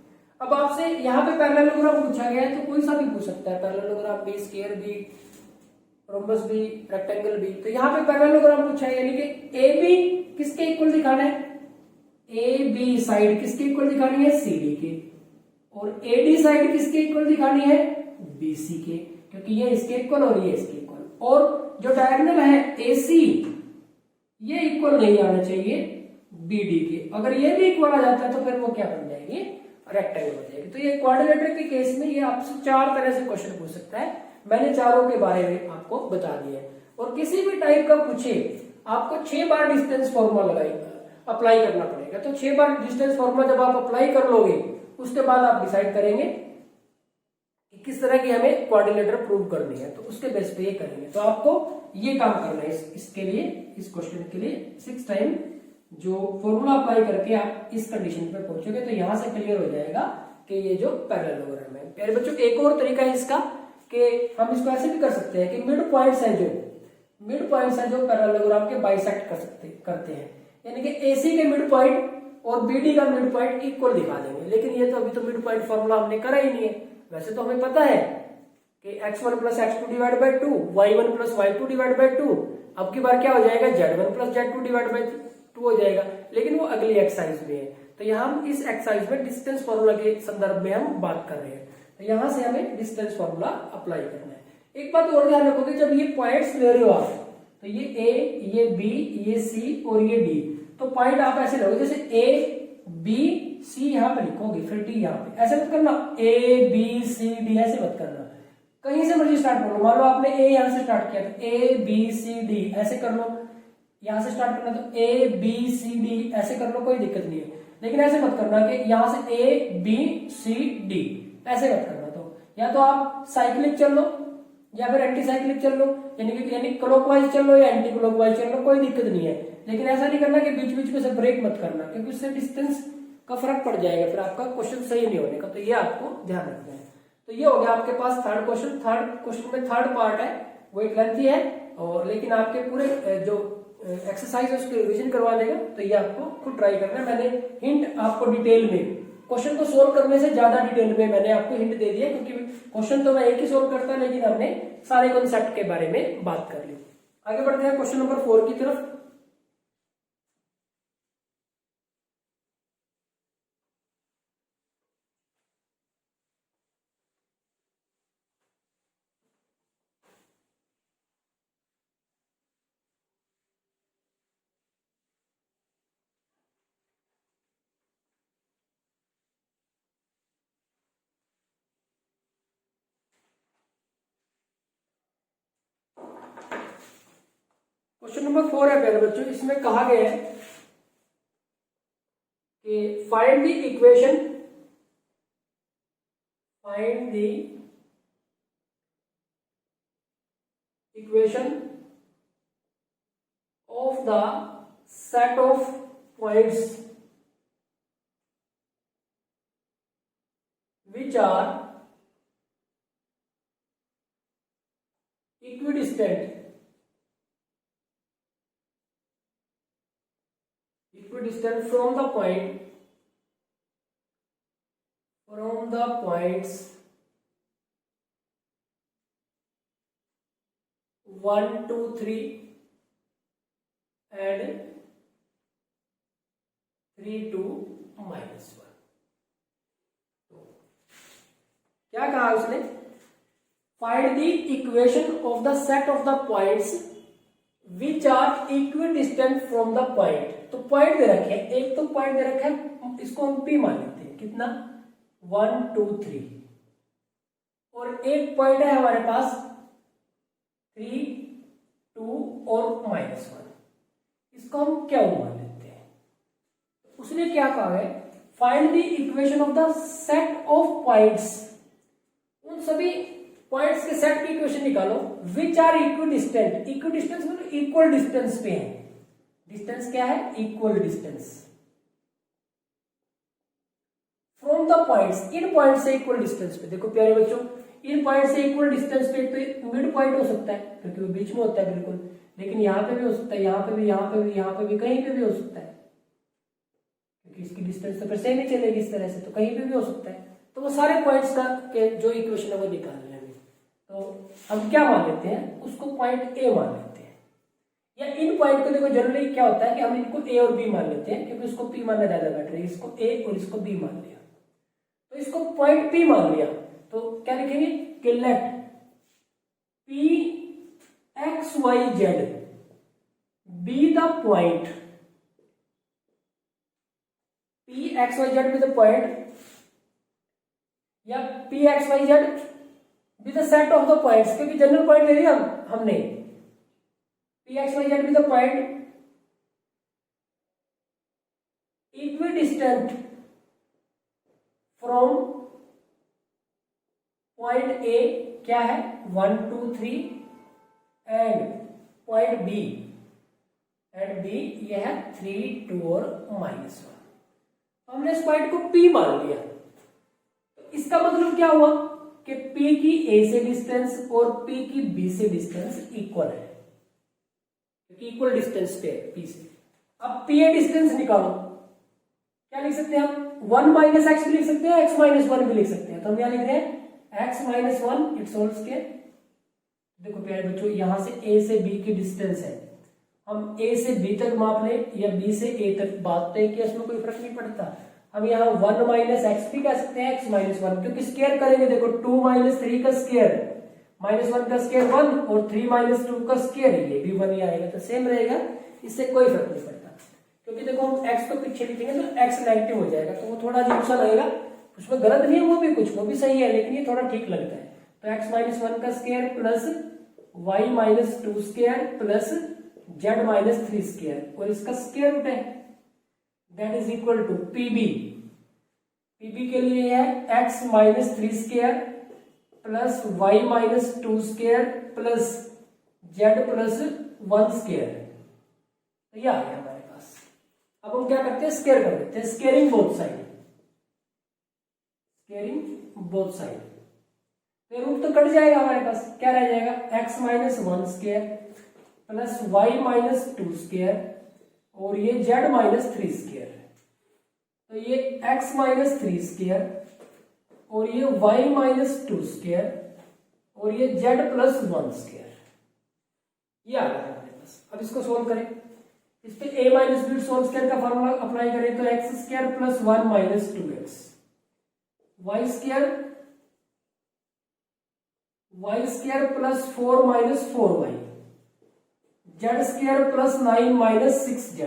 अब आपसे यहाँ पे पैरेललोग्राम पूछा गया है तो कोई सा भी पूछ सकता है, पैरेललोग्राम भी, स्क्वायर भी, रोम्बस भी, रेक्टेंगल भी। तो यहाँ पे पैरेललोग्राम पूछा है, यानी कि ए बी किसके इक्वल दिखाना है, ए बी साइड किसके इक्वल दिखानी है, सी डी के, और ए डी साइड किसके इक्वल दिखानी है, बी सी के, क्योंकि ये इसके इक्वल और ये इसके इक्वल। और जो डायगोनल है ए सी ये इक्वल नहीं आना चाहिए बी डी के, अगर ये भी इक्वल आ जाता है तो फिर वो क्या बन जाएगी, रेक्टेंगल हो जाएगी। तो ये क्वाड्रिलेटरल के केस में ये आपसे 4 तरह से क्वेश्चन पूछ सकता है, मैंने चारों के बारे में आपको बता दिया है। और किसी भी टाइप का पूछे आपको 6 बार डिस्टेंस फॉर्मूला अप्लाई करना पड़ेगा। तो 6 बार डिस्टेंस फॉर्मूला जब आप अप्लाई कर लोगे उसके बाद आप डिसाइड करेंगे कि किस तरह की हमें क्वाड्रिलेटरल प्रूव करनी है, तो उसके बेस पे ये करेंगे। तो आपको ये काम करना है इसके लिए, इस क्वेश्चन के लिए 6 टाइम जो फॉर्मूला अप्लाई करके आप इस कंडीशन पे पहुंचोगे तो यहां से क्लियर हो जाएगा कि ये जो पैरेललोग्राम है। प्यारे बच्चों, एक और तरीका है इसका कि हम इसको ऐसे भी कर सकते हैं कि मिड पॉइंट्स है जो पैरेललोग्राम के बाइसेक्ट करते हैं, यानी कि एसी के मिड पॉइंट और बीडी का मिड पॉइंट इक्वल दिखा देंगे। लेकिन ये तो अभी तो मिड पॉइंट फॉर्मूला हमने करा ही नहीं है। वैसे तो हमें पता है कि x1 plus x2 divide by 2, y1 plus y2 divide by 2, अब की बार क्या हो जाएगा, z1 plus z2 divide by 2 हो जाएगा, लेकिन वो अगली एक्सरसाइज में है। तो यहाँ हम इस एक्सरसाइज में डिस्टेंस फॉर्मूला के संदर्भ में हम बात कर रहे हैं, तो यहाँ से हमें डिस्टेंस फॉर्मूला अप्लाई करना है। एक बात और ध्यान रखोगे, जब ये पॉइंट्स ले रहे हो आप, तो ये A, ये B, ये C और ये D, तो पॉइंट आप ऐसे लोगे जैसे A, B, C यहाँ पे लिखोगे, फिर D यहाँ पे, ऐसे मत करना A, B, C, D ऐसे मत करना, कहीं से मर्जी स्टार्ट कर लो। मान लो आपने A यहाँ से स्टार्ट किया तो A, B, C, D ऐसे कर लो, यहाँ से स्टार्ट करना तो A, B, C, D ऐसे कर लो, कोई दिक्कत नहीं है। लेकिन ऐसे मत करना कि यहाँ से A, B, C, D ऐसे मत करना। तो या तो आप साइक्लिक चल लो या फिर एंटी साइक्लिक चल लो, यानी क्लॉकवाइज चल लो या एंटी क्लॉकवाइज चल लो, कोई दिक्कत नहीं है। लेकिन ऐसा नहीं करना कि बीच बीच में से ब्रेक मत करना, क्योंकि उससे डिस्टेंस का फर्क पड़ जाएगा, फिर आपका क्वेश्चन सही नहीं होने का। तो ये आपको ध्यान रखना है। तो ये हो गया आपके पास थर्ड क्वेश्चन में थर्ड पार्ट है, वो एक लेंथी है, और लेकिन आपके पूरे जो एक्सरसाइज है उसके रिवीजन करवा देगा। तो ये आपको खुद ट्राई करना है। मैंने हिंट आपको डिटेल में क्वेश्चन को सोल्व करने से ज्यादा डिटेल में मैंने आपको हिंट दे दिया, क्योंकि क्वेश्चन तो मैं एक ही सोल्व करता है, लेकिन हमने सारे कॉन्सेप्ट के बारे में बात कर ली। आगे बढ़ते हैं क्वेश्चन नंबर 4 की तरफ। क्वेश्चन नंबर 4 है प्यारे बच्चों, इसमें कहा गया है कि find the equation of the set of points which are equidistant from the points 1, 2, 3 and 3 to -1। क्या कहा उसने, find the equation of the set of the points which are equidistant from the point. तो point दे रखे हैं, एक तो point दे रखा है, इसको हम P मान लेते हैं, कितना 1, 2, 3, और एक पॉइंट है हमारे पास 3, 2 और -1, इसको हम क्या मान लेते हैं। उसने क्या कहा है, find the equation of the set of points, उन सभी पॉइंट्स के सेट की इक्वेशन निकालो विच आर इक्विडिस्टेंट। इक्विडिस्टेंस मतलब इक्वल डिस्टेंस पे है। डिस्टेंस क्या है, equal distance from the points, in point से इक्वल डिस्टेंस पे। देखो प्यारे बच्चों, इन पॉइंट से इक्वल डिस्टेंस पे तो मिड पॉइंट हो सकता है क्योंकि वो बीच में होता है बिल्कुल, लेकिन यहाँ पे भी हो सकता है, यहाँ पे भी, यहाँ पे भी, यहाँ पे भी, कहीं पे भी हो सकता है, क्योंकि क्योंकि इसकी डिस्टेंस तो फिर सेम ही चलेगी इस तरह से, तो कहीं पे भी हो सकता है। तो वो सारे पॉइंट्स का के जो इक्वेशन है वो निकाल लेंगे। तो हम क्या मान लेते हैं, उसको पॉइंट ए मान लेते हैं, या इन पॉइंट को देखो जनरली क्या होता है कि हम इनको ए और बी मान लेते हैं, क्योंकि इसको पी मानना ज्यादा बेटर है। इसको ए और इसको बी मान लिया, तो इसको पॉइंट पी मान लिया, तो क्या लिखेंगे कि let P x y z be the point, P x y z be the point, या P x y z be the set of the points, क्योंकि जनरल पॉइंट ले लिया हमने, P x y z be the point equidistant from point A क्या है 1 2 3 and point B, and B ये है 3 2 और -1। हमने इस पॉइंट को P मान लिया, तो इसका मतलब क्या हुआ कि P की A से डिस्टेंस और P की B से डिस्टेंस इक्वल है, क्योंकि इक्वल डिस्टेंस पे है P से। अब P डिस्टेंस निकालो, क्या लिख सकते हैं हम 1 - x भी लिख सकते हैं, x - 1 भी लिख सकते हैं। तो हम क्या लिख रहे हैं x - 1 इट्स होल स्क्वायर। देखो प्यारे बच्चों, यहां से A से B की डिस्टेंस है, हम A से B तक माप ले या B से A तक, बात तो है कि इसमें कोई फर्क नहीं पड़ता। हम यहाँ 1 - x भी कह सकते हैं, x - 1, क्योंकि स्क्वायर करेंगे। देखो 2 - 3 का स्क्वायर, -1 का स्क्वायर 1 और 3 - 2 का स्क्वायर, ये भी 1 ही आएगा, तो सेम रहेगा, इससे कोई फर्क नहीं पड़ता। क्योंकि देखो हम x को पीछे लिखेंगे तो x नेगेटिव हो जाएगा, तो वो थोड़ा अजीब सा लगेगा, उसमें गलत नहीं है वो भी कुछ, वो भी सही है, लेकिन ये थोड़ा ठीक लगता है। तो x - 1 का square plus y - 2 square plus z - 3 square, और इसका स्क्वायर रूट है, that is equal to PB. PB के लिए है x - 3 square plus y - 2 square plus z plus 1 square. तो यह आ गया हमारे पास। अब हम क्या करते हैं, स्क्वायर कर देते हैं, squaring both side, squaring both side. तो रूट तो कट जाएगा हमारे पास, क्या रह जाएगा x - 1 square plus y - 2 square और ये z - 3 स्क्वायर। तो ये x - 3 स्क्वायर और ये y - 2 स्क्वायर और ये z प्लस 1 स्क्वायर, ये आ गया हमारे पास। अब इसको सोल्व करें, इस पे a minus B whole square का फॉर्मूला अप्लाई करें, तो x square plus 1 minus 2x, y square plus 4 minus 4y, z square plus 9 minus 6z।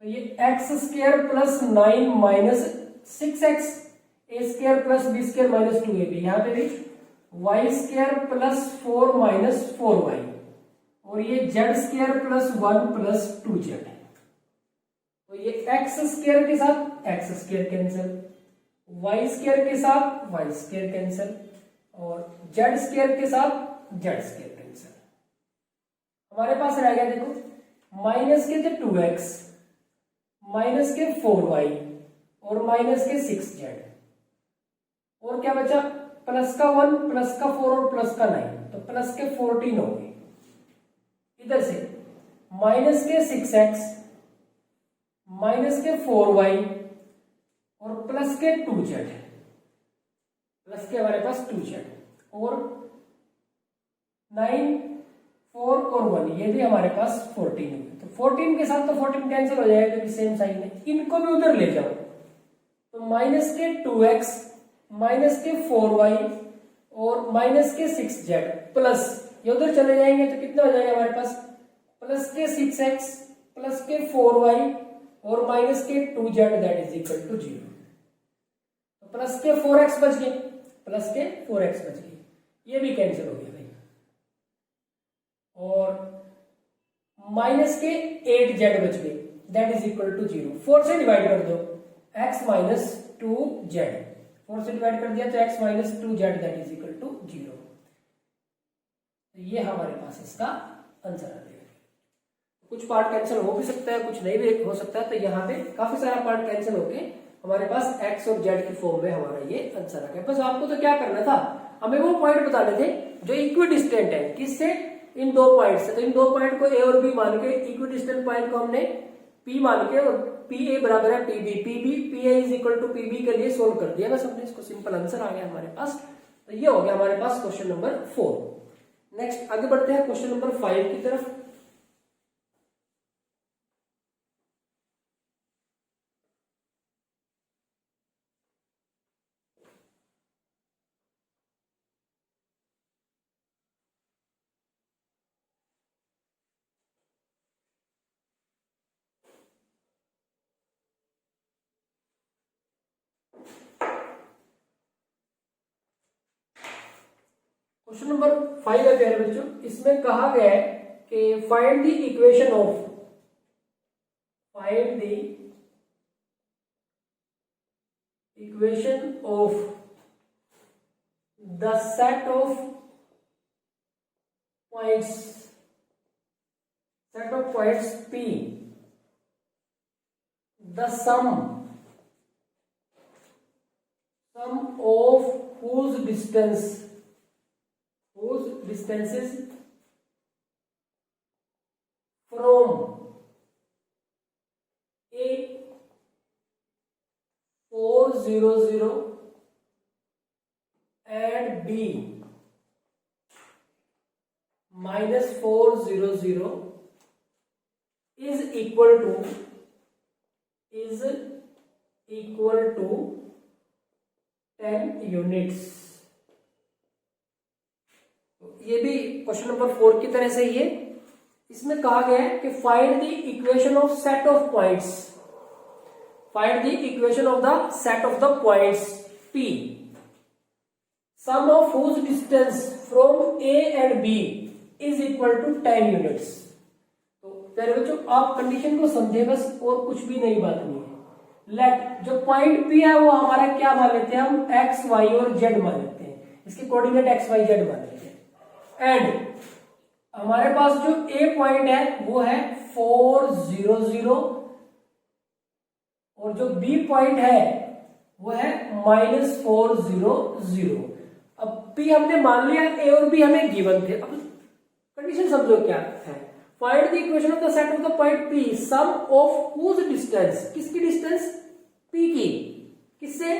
तो ये x square plus 9 minus 6x, a square plus b square minus 2ab, यहां पे भी y square plus 4 minus 4y और ये z square plus 1 plus 2z। तो ये x square के साथ x square cancel, y square के साथ y स्क्वायर कैंसिल और z स्क्वायर के साथ z स्क्वायर कैंसिल। हमारे पास रह गया देखो माइनस के थे 2x, माइनस के 4y और माइनस के 6z, और क्या बचा प्लस का 1 प्लस का 4 और प्लस का 9, तो प्लस के 14 हो गए। इधर से माइनस के 6x, माइनस के 4y और प्लस के 2z, प्लस के हमारे पास 2z और 9 4 और 1, ये भी हमारे पास 14 है। तो 14 के साथ तो 14 कैंसिल हो जाएगा क्योंकि सेम साइन है। इनको भी उधर ले जाओ, तो माइनस के 2x, माइनस के 4y और माइनस के 6z प्लस, ये उधर चले जाएंगे तो कितना हो जाएगा हमारे पास प्लस के 6x प्लस के 4y और माइनस के 2z, that is equal to 0। तो प्लस के 4x बच गए, प्लस के 4x बच गए, ये भी कैंसिल हो गया भाई, और माइनस के 8z बच गए, दैट इज इक्वल टू 0। 4 से डिवाइड कर दो, x माइनस 2z, 4 से डिवाइड कर दिया तो x minus 2z that is equal to 0। तो ये हमारे पास इसका आंसर आ जाएगा। कुछ पार्ट कैंसिल हो भी सकता है, कुछ नहीं भी हो सकता है, तो यहाँ पे काफी सारा पार्ट कैंसिल होके हमारे पास x और z की फॉर्म में हमारा ये आंसर आ गया। बस आपको तो क्या करना था, हमें वो पॉइंट बताने थे जो इक्विडिस्टेंट है, किससे, इन दो पॉइंट से। तो इन दो पॉइंट को a और b मान के इक्विडिस्टेंट पॉइंट को हमने P मान के, और PA बराबर है PB, PA is equal to PB के लिए सोल्व कर दिया बस हमने इसको, सिंपल आंसर आ गया हमारे पास। तो ये हो गया हमारे पास क्वेश्चन नंबर 4। नेक्स्ट आगे बढ़ते हैं क्वेश्चन नंबर 5 की तरफ। क्वेश्चन नंबर 5 है प्यारे बच्चों। इसमें कहा गया है कि find the equation of the set of points P, the sum of whose distances from A 400 and B -400 is equal to 10 units. ये भी क्वेश्चन नंबर 4 की तरह से ही है। इसमें कहा गया है कि find the equation of set of points, find the equation of the set of the points P, sum of whose distance from A and B is equal to 10 units. तो प्यारे बच्चों आप कंडीशन को समझे बस, और कुछ भी नई बात नहीं है। लेट जो पॉइंट P है वो हमारा क्या मान लेते हैं हम, x, y और z मान लेते हैं, इसके कोऑर्डिनेट x, y, z मान लेते हैं। एंड हमारे पास जो A पॉइंट है वो है 400 और जो B पॉइंट है वो है -400। अब P हमने मान लिया, A और B हमें गिवन थे। अब कंडीशन समझो क्या है, find the equation of the set of the point P, sum of whose distance, किसकी डिस्टेंस, P की, किससे,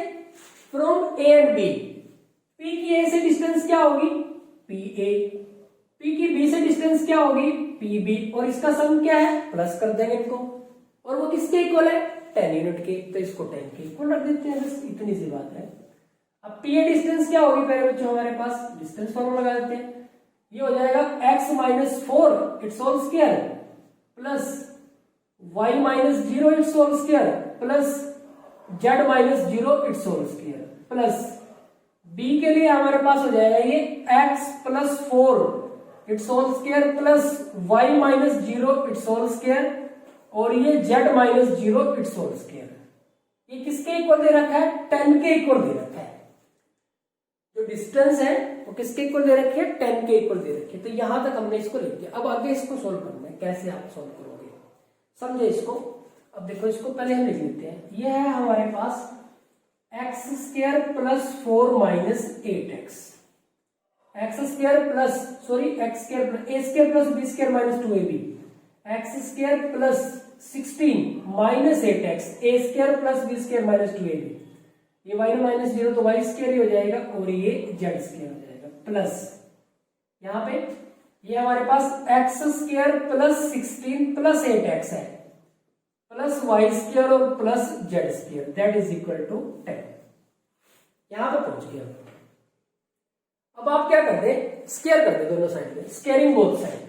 from A and B। P की A से डिस्टेंस क्या होगी, PA, P की B से डिस्टेंस क्या होगी, PB, और इसका सम क्या है, प्लस कर देंगे इनको, और वो किसके इक्वल है, 10 यूनिट के, तो इसको 10 के इक्वल रख देते हैं, बस इतनी सी बात है। अब PA डिस्टेंस क्या होगी पहले बच्चों हमारे पास, डिस्टेंस फॉर्मूला लगा देते हैं। ये हो जाएगा x -4 its whole square plus y -0 its whole square plus z -0 its whole square plus b के लिए हमारे पास हो जाएगा ये x + 4 its whole square plus y -0 its whole square और ये z -0 इट्स होल स्क्वायर। ये किसके इक्वल दे रखा है, 10 के इक्वल दे रखा है। जो डिस्टेंस है वो किसके इक्वल दे रखी है, 10 के इक्वल दे रखी है। तो यहां तक हमने इसको लिख दिया। अब आगे इसको सोल्व करना है, कैसे आप सोल्व करोगे समझे इसको। अब देखो इसको पहले हम लिख लेते हैं। ये है हमारे पास x² + 4 - 8x, x² plus sorry x² a² + b² - 2ab, x² + 16 - 8x, a² + b² - 2ab। ये y -0 तो y² ही हो जाएगा और ये z² हो जाएगा प्लस यहाँ पे ये हमारे पास x² + 16 + 8x है प्लस y² और plus z² that is equal to 10। यहां पे पहुंच गया। अब आप क्या कर दे, स्क्वायर कर दे दोनों साइड में, squaring both side,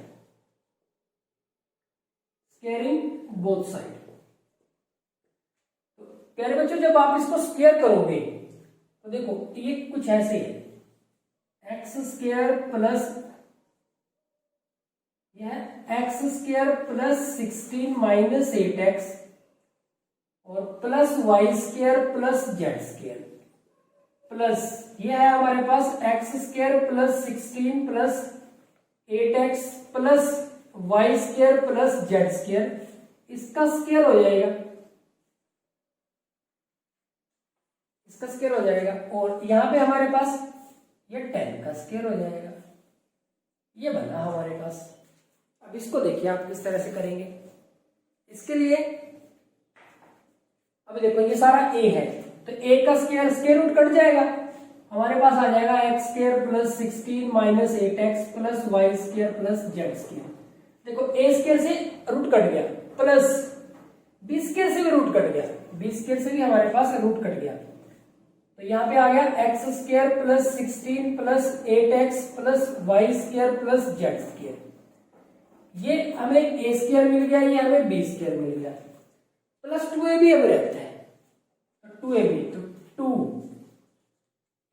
squaring both side. प्यारे बच्चों जब आप इसको स्क्वायर करोगे तो देखो ये कुछ ऐसे है, x² प्लस यह x² + 16 - 8x और plus y² plus z² plus यह है हमारे पास x² + 16 + 8x plus y² plus z², इसका स्क्वायर हो जाएगा, इसका स्क्वायर हो जाएगा और यहां पे हमारे पास ये 10 का स्क्वायर हो जाएगा। ये बना हमारे पास। अब इसको देखिए आप किस तरह से करेंगे। इसके लिए अभी देखो ये सारा a है, तो a का स्क्वायर रूट कट जाएगा, हमारे पास आ जाएगा x square plus 16 minus 8x plus y square plus z square. देखो a स्क्वायर से रूट कट गया, प्लस b स्क्वायर से भी रूट कट गया, b स्क्वायर से भी हमारे पास रूट कट गया, तो यहाँ पे आ गया x square plus 16 plus 8x plus y square plus z square. ये हमें a स्क्वायर मिल गया, ये हमें b स्क्वायर मिल गया, प्लस 2ab अब रहता है, तो 2ab, तो 2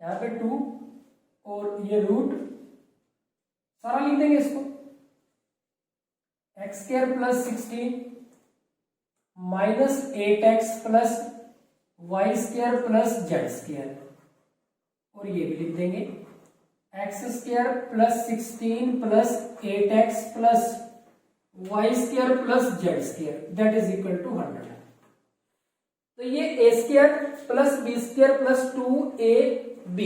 यहाँ पे 2 और ये रूट सारा लिख देंगे इसको, x square plus 16 minus 8x plus y square plus z square, और ये भी लिख देंगे x square plus 16 plus 8x plus y square plus z square that is equal to 100। तो ये a square plus b square plus 2ab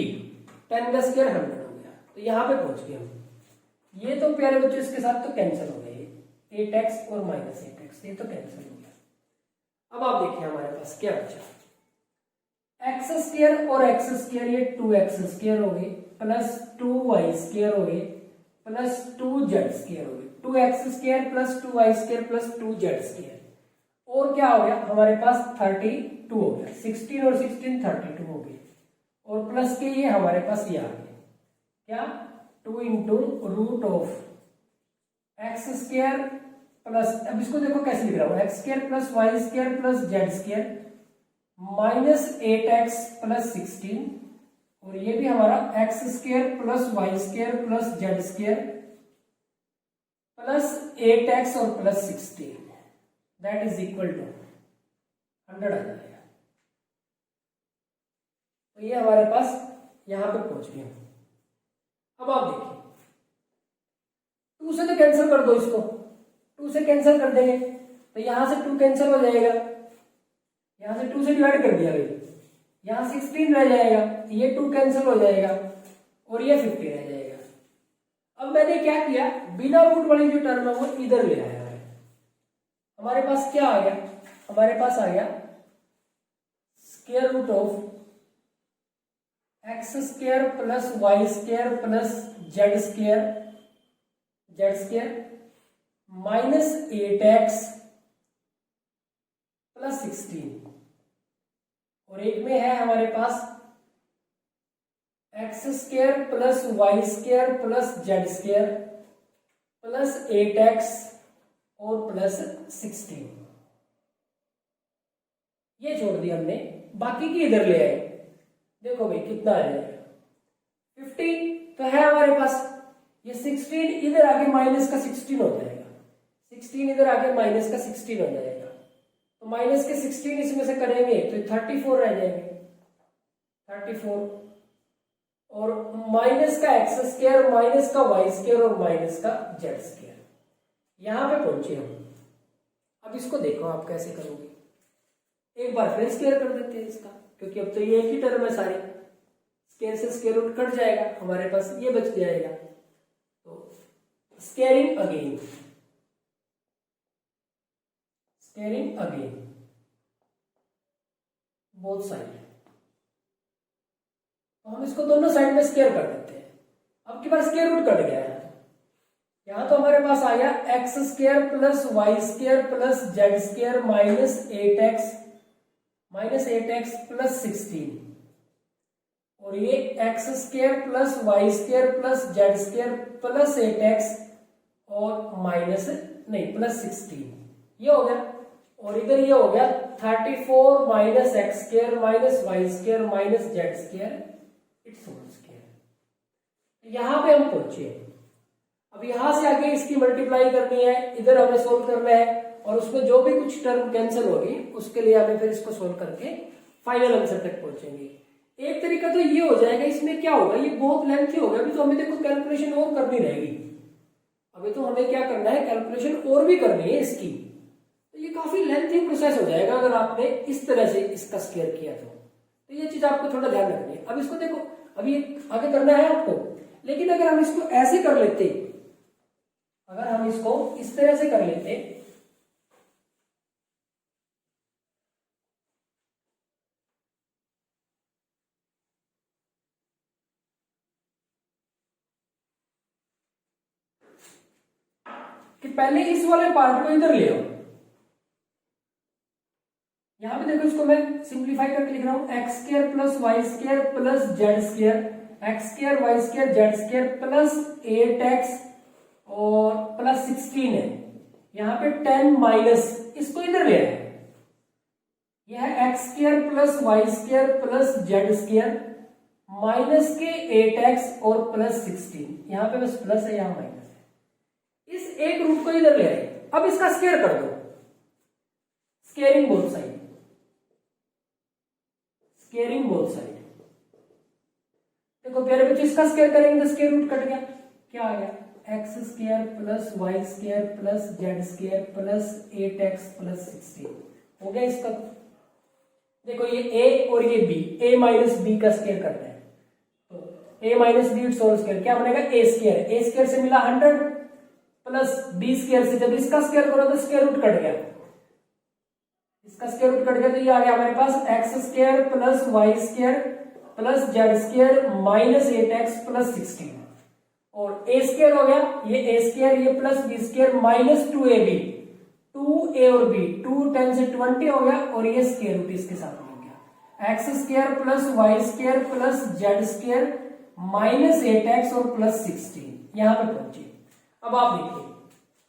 10 का square 100 हो गया, तो यहां पे पहुंच गए हम। ये तो प्यारे बच्चों इसके साथ तो कैंसिल हो गए, 8x और माइनस 8x ये तो कैंसिल हो गया। अब आप देखिए हमारे पास क्या बचा, एक्स स्क्वायर और एक्स स्क्वायर ये 2x स्क्वायर हो गए प्लस 2y स्क्वायर हो गए प्लस 2z स्क्वायर हो गए, 2x square plus 2y square plus 2z square, और क्या हो गया हमारे पास 32 हो गया, 16 और 16 32 हो गए, और प्लस के ये हमारे पास ये आ गया क्या 2 into root of x square plus, अब इसको देखो कैसे लिख रहा हूं, x square plus y square plus z square minus 8x plus 16, और ये भी हमारा x square plus y square plus z square plus 8x और plus 16 that is equal to 100 आ जाएगा। तो ये हमारे पास यहां पे पहुंच गए। अब आप देखिए 2 से तो कैंसिल कर दो, इसको 2 से कैंसिल कर देंगे तो यहां से 2 कैंसिल हो जाएगा, यहां से 2 से डिवाइड कर दिया भाई, यहां 16 रह जाएगा, ये 2 कैंसिल हो जाएगा और ये 50 रह जाएगा। अब मैंने क्या किया, बिना रूट वाली जो टर्म है वो इधर ले आया है, हमारे पास क्या आ गया, हमारे पास आ गया square root of x square plus y square plus z square minus 8x plus 16, और एक में है हमारे पास x square plus y square plus z square plus 8x और प्लस 16, ये छोड़ दिया हमने, बाकी की इधर ले आए। देखो भाई कितना आ जाएगा 50 तो है हमारे पास, ये 16 इधर आके माइनस का 16 हो जाएगा, 16 इधर आके माइनस का 16 हो जाएगा, तो माइनस के 16 इसमें से करेंगे तो 34 रह जाएंगे, 34 और माइनस का एक्स स्क्वायर माइनस का वाई स्क्वायर और माइनस का जेड स्क्वायर, यहां पे पहुंचे हम। अब इसको देखो आप कैसे करोगे, एक बार फिर स्क्वायर कर देते हैं इसका, क्योंकि अब तो ये एक ही टर्म है सारी, स्क्वायर से स्क्वायर रूट कट जाएगा, हमारे पास ये बच जाएगा, तो स्क्वायरिंग अगेन बोथ साइड, तो हम इसको दोनों साइड में स्क्वायर कर देते हैं। अब की बार स्क्वायर रूट कट गया है, यहां तो हमारे पास आ गया x square plus y square plus z square minus 8x plus 16, और ये x square plus y square plus z square plus 8x और माइनस नहीं प्लस 16, ये हो गया, और इधर ये हो गया 34 minus x square minus y square minus z square its whole square. यहां पे हम पहुंचे, अब यहां से आगे इसकी मल्टीप्लाई करनी है, इधर हमें सोल्व करना है, और उसमें जो भी कुछ टर्म कैंसिल होगी उसके लिए हमें फिर इसको सोल्व करके फाइनल आंसर तक पहुंचेंगे। एक तरीका तो ये हो जाएगा, इसमें क्या होगा, ये बहुत लेंथी होगा, अभी तो हमें देखो कैलकुलेशन और करनी रहेगी, अभी तो हमें क्या करना है, कैलकुलेशन और भी करनी है इसकी, तो ये काफी लेंथी प्रोसेस हो जाएगा अगर आपने इस तरह से इसका स्क्वायर किया तो ये चीज आपको थोड़ा ध्यान रखनी है। अब इसको देखो, अभी आगे करना है आपको, लेकिन अगर हम इसको ऐसे कर लेते, अगर हम इसको इस तरह से कर लेते पहले इस वाले पार्ट को इधर ले आओ। यहां पे देखो, इसको मैं सिंप्लीफाई करके लिख रहा हूं, x square plus y square plus z square, x square y square z square plus 8x और प्लस 16 है। यहां पे 10 माइनस, इसको इधर ले आए, यह है x square plus y square plus z square minus के 8x और प्लस 16। यहां पे बस प्लस है, यहां माइनस है। इस एक रूट को इधर ले आए। अब इसका स्क्वायर कर दो, squaring both side, squaring both side. देखो प्यारे बच्चों, इसका स्क्वायर करेंगे तो स्क्वायर रूट कट गया, क्या आ गया, x square plus y square plus z square plus 8x plus 16 हो गया इसका। देखो ये a और ये b, a माइनस b का स्क्वायर करना है, तो a minus B its whole square क्या बनेगा, a स्क्वायर, a स्क्वायर से मिला 100 प्लस b स्क्वायर से जब इसका स्क्वायर करो तो स्क्वायर रूट कट गया, इसका स्क्वायर रूट कट गया, तो ये आ गया हमारे पास x square plus y square plus z square minus 8x plus 16 और a स्क्वायर हो गया, ये a स्क्वायर, ये plus b square minus 2ab, 2a और b, 2 10 से 20 हो गया और ये स्क्वायर रूट इसके साथ हो गया, x square plus y square plus z square minus 8x और प्लस 16 यहां पे पहुंचे। अब आप देखिए,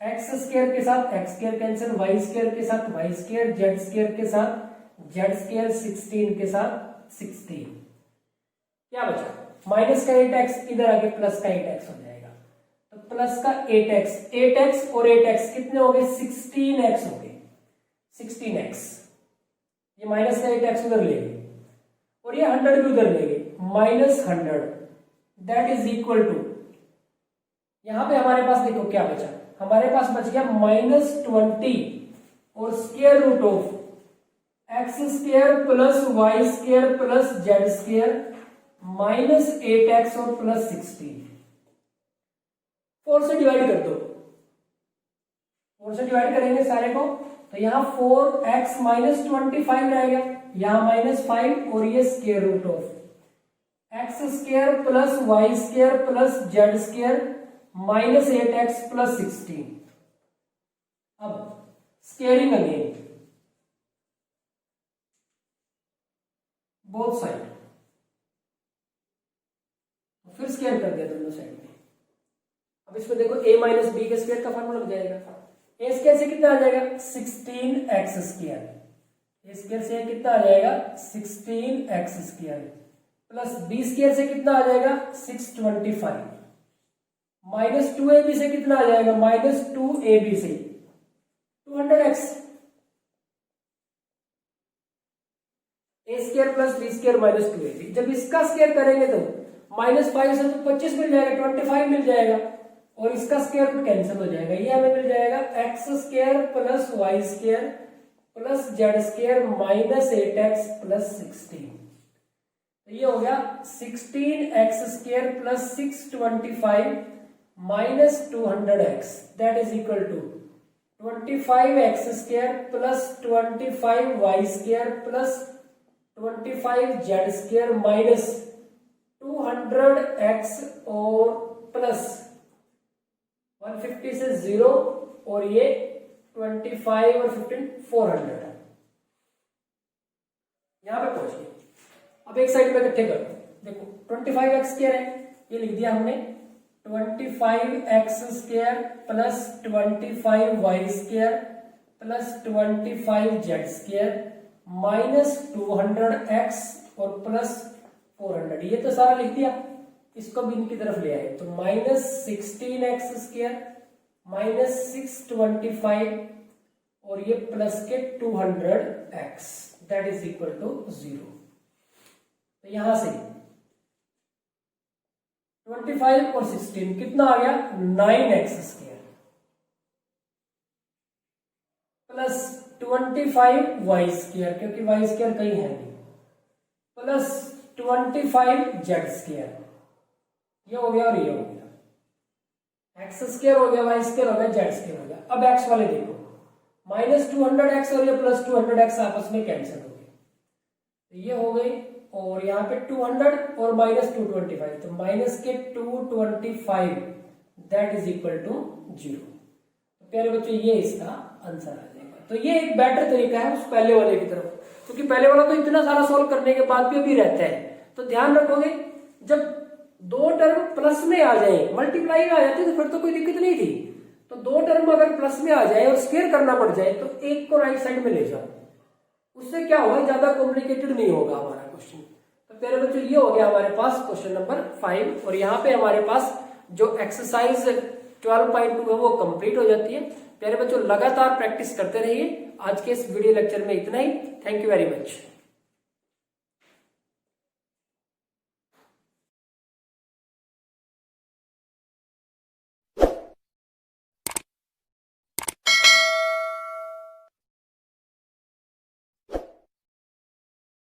एक्स स्क्वायर के साथ x square cancel, y square के साथ वाई स्क्वायर, जेड स्क्वायर के साथ जेड स्क्वायर, 16 के साथ 16, क्या बचा, माइनस का 8x इधर आके प्लस का 8x हो जाएगा, तो प्लस का 8x, 8x और 8x कितने हो गए, 16x हो गए, 16x। ये माइनस का 8x उधर ले गए और ये 100 भी उधर ले गए, minus 100 that is equal to, यहां पे हमारे पास देखो क्या बचा, हमारे पास बच गया माइनस 20 और square root of x square plus y square plus z square minus 8x और प्लस 16। 4 से डिवाइड कर दो, 4 से डिवाइड करेंगे सारे को, तो यहां 4x माइनस 25 रहेगा, यहां माइनस 5 और ये square root of x square plus y square plus z square minus 8x plus 16। अब स्क्वेयरिंग अगेन बोथ साइड, फिर स्क्वायर कर दिया दोनों साइड में। अब इसमें देखो a माइनस बी के स्क्वायर का फॉर्मूला लग जाएगा, a स्क्वायर से कितना आ जाएगा, 16x स्क्वायर, a स्क्वायर से कितना आ जाएगा, 16x square plus b square से कितना आ जाएगा, 625 माइनस 2ab से कितना आ जाएगा, माइनस 2ab से 200x, a square plus b square minus 2ab। जब इसका स्क्वायर करेंगे तो माइनस 5 से तो 25 मिल जाएगा, 25 मिल जाएगा और इसका स्क्वायर रूट कैंसिल हो जाएगा, ये हमें मिल जाएगा x square plus y square plus z square minus 8x plus 16। तो ये हो गया 16x square plus 625 minus 200x that is equal to 25x square plus 25y square plus 25z square minus 200x और प्लस 150 से 0 और ये 25 और 15 400 यहां पे पहुंच गए। अब एक साइड पे इकट्ठे करो, देखो 25x स्क्वायर है, ये लिख दिया हमने, 25x square plus 25y square plus 25z square minus 200x और प्लस 400, ये तो सारा लिख दिया, इसको भी इनकी तरफ ले आए, तो माइनस 16x स्क्वायर माइनस 625 और ये प्लस के 200x that is equal to 0। तो यहां से 25 और 16 कितना आ गया, 9x square plus 25y square, क्योंकि y स्क्वायर कहीं है नहीं, प्लस 25z स्क्वायर, ये हो गया और ये हो गया, x स्क्वायर हो गया, y स्क्वायर हो गया, z स्क्वायर हो गया। अब x वाले देखो, माइनस 200x और ये प्लस 200x आपस में कैंसिल हो गए, तो ये हो गई, और यहाँ पे 200 और माइनस 225, तो माइनस के 225 दैट इज इक्वल टू 0। प्यारे बच्चों ये इसका आंसर आ जाएगा। तो ये एक बेटर तरीका है उस पहले वाले की तरफ, क्योंकि पहले वाला तो इतना सारा सोल्व करने के बाद भी अभी रहता है। तो ध्यान रखोगे जब दो टर्म प्लस में आ जाए, मल्टीप्लाई में आ जाती तो फिर तो कोई दिक्कत नहीं थी। तो दो टर्म अगर प्लस में आ जाए और स्क्वायर करना पड़ जाए तो एक को राइट साइड में ले जाओ, उससे क्या होगा, ज्यादा कॉम्प्लिकेटेड नहीं होगा हमारा क्वेश्चन। तो प्यारे बच्चों ये हो गया हमारे पास क्वेश्चन नंबर 5, और यहाँ पे हमारे पास जो एक्सरसाइज 12.2 है वो कंप्लीट हो जाती है। प्यारे बच्चों लगातार प्रैक्टिस करते रहिए। आज के इस वीडियो लेक्चर में इतना ही। Thank you very much.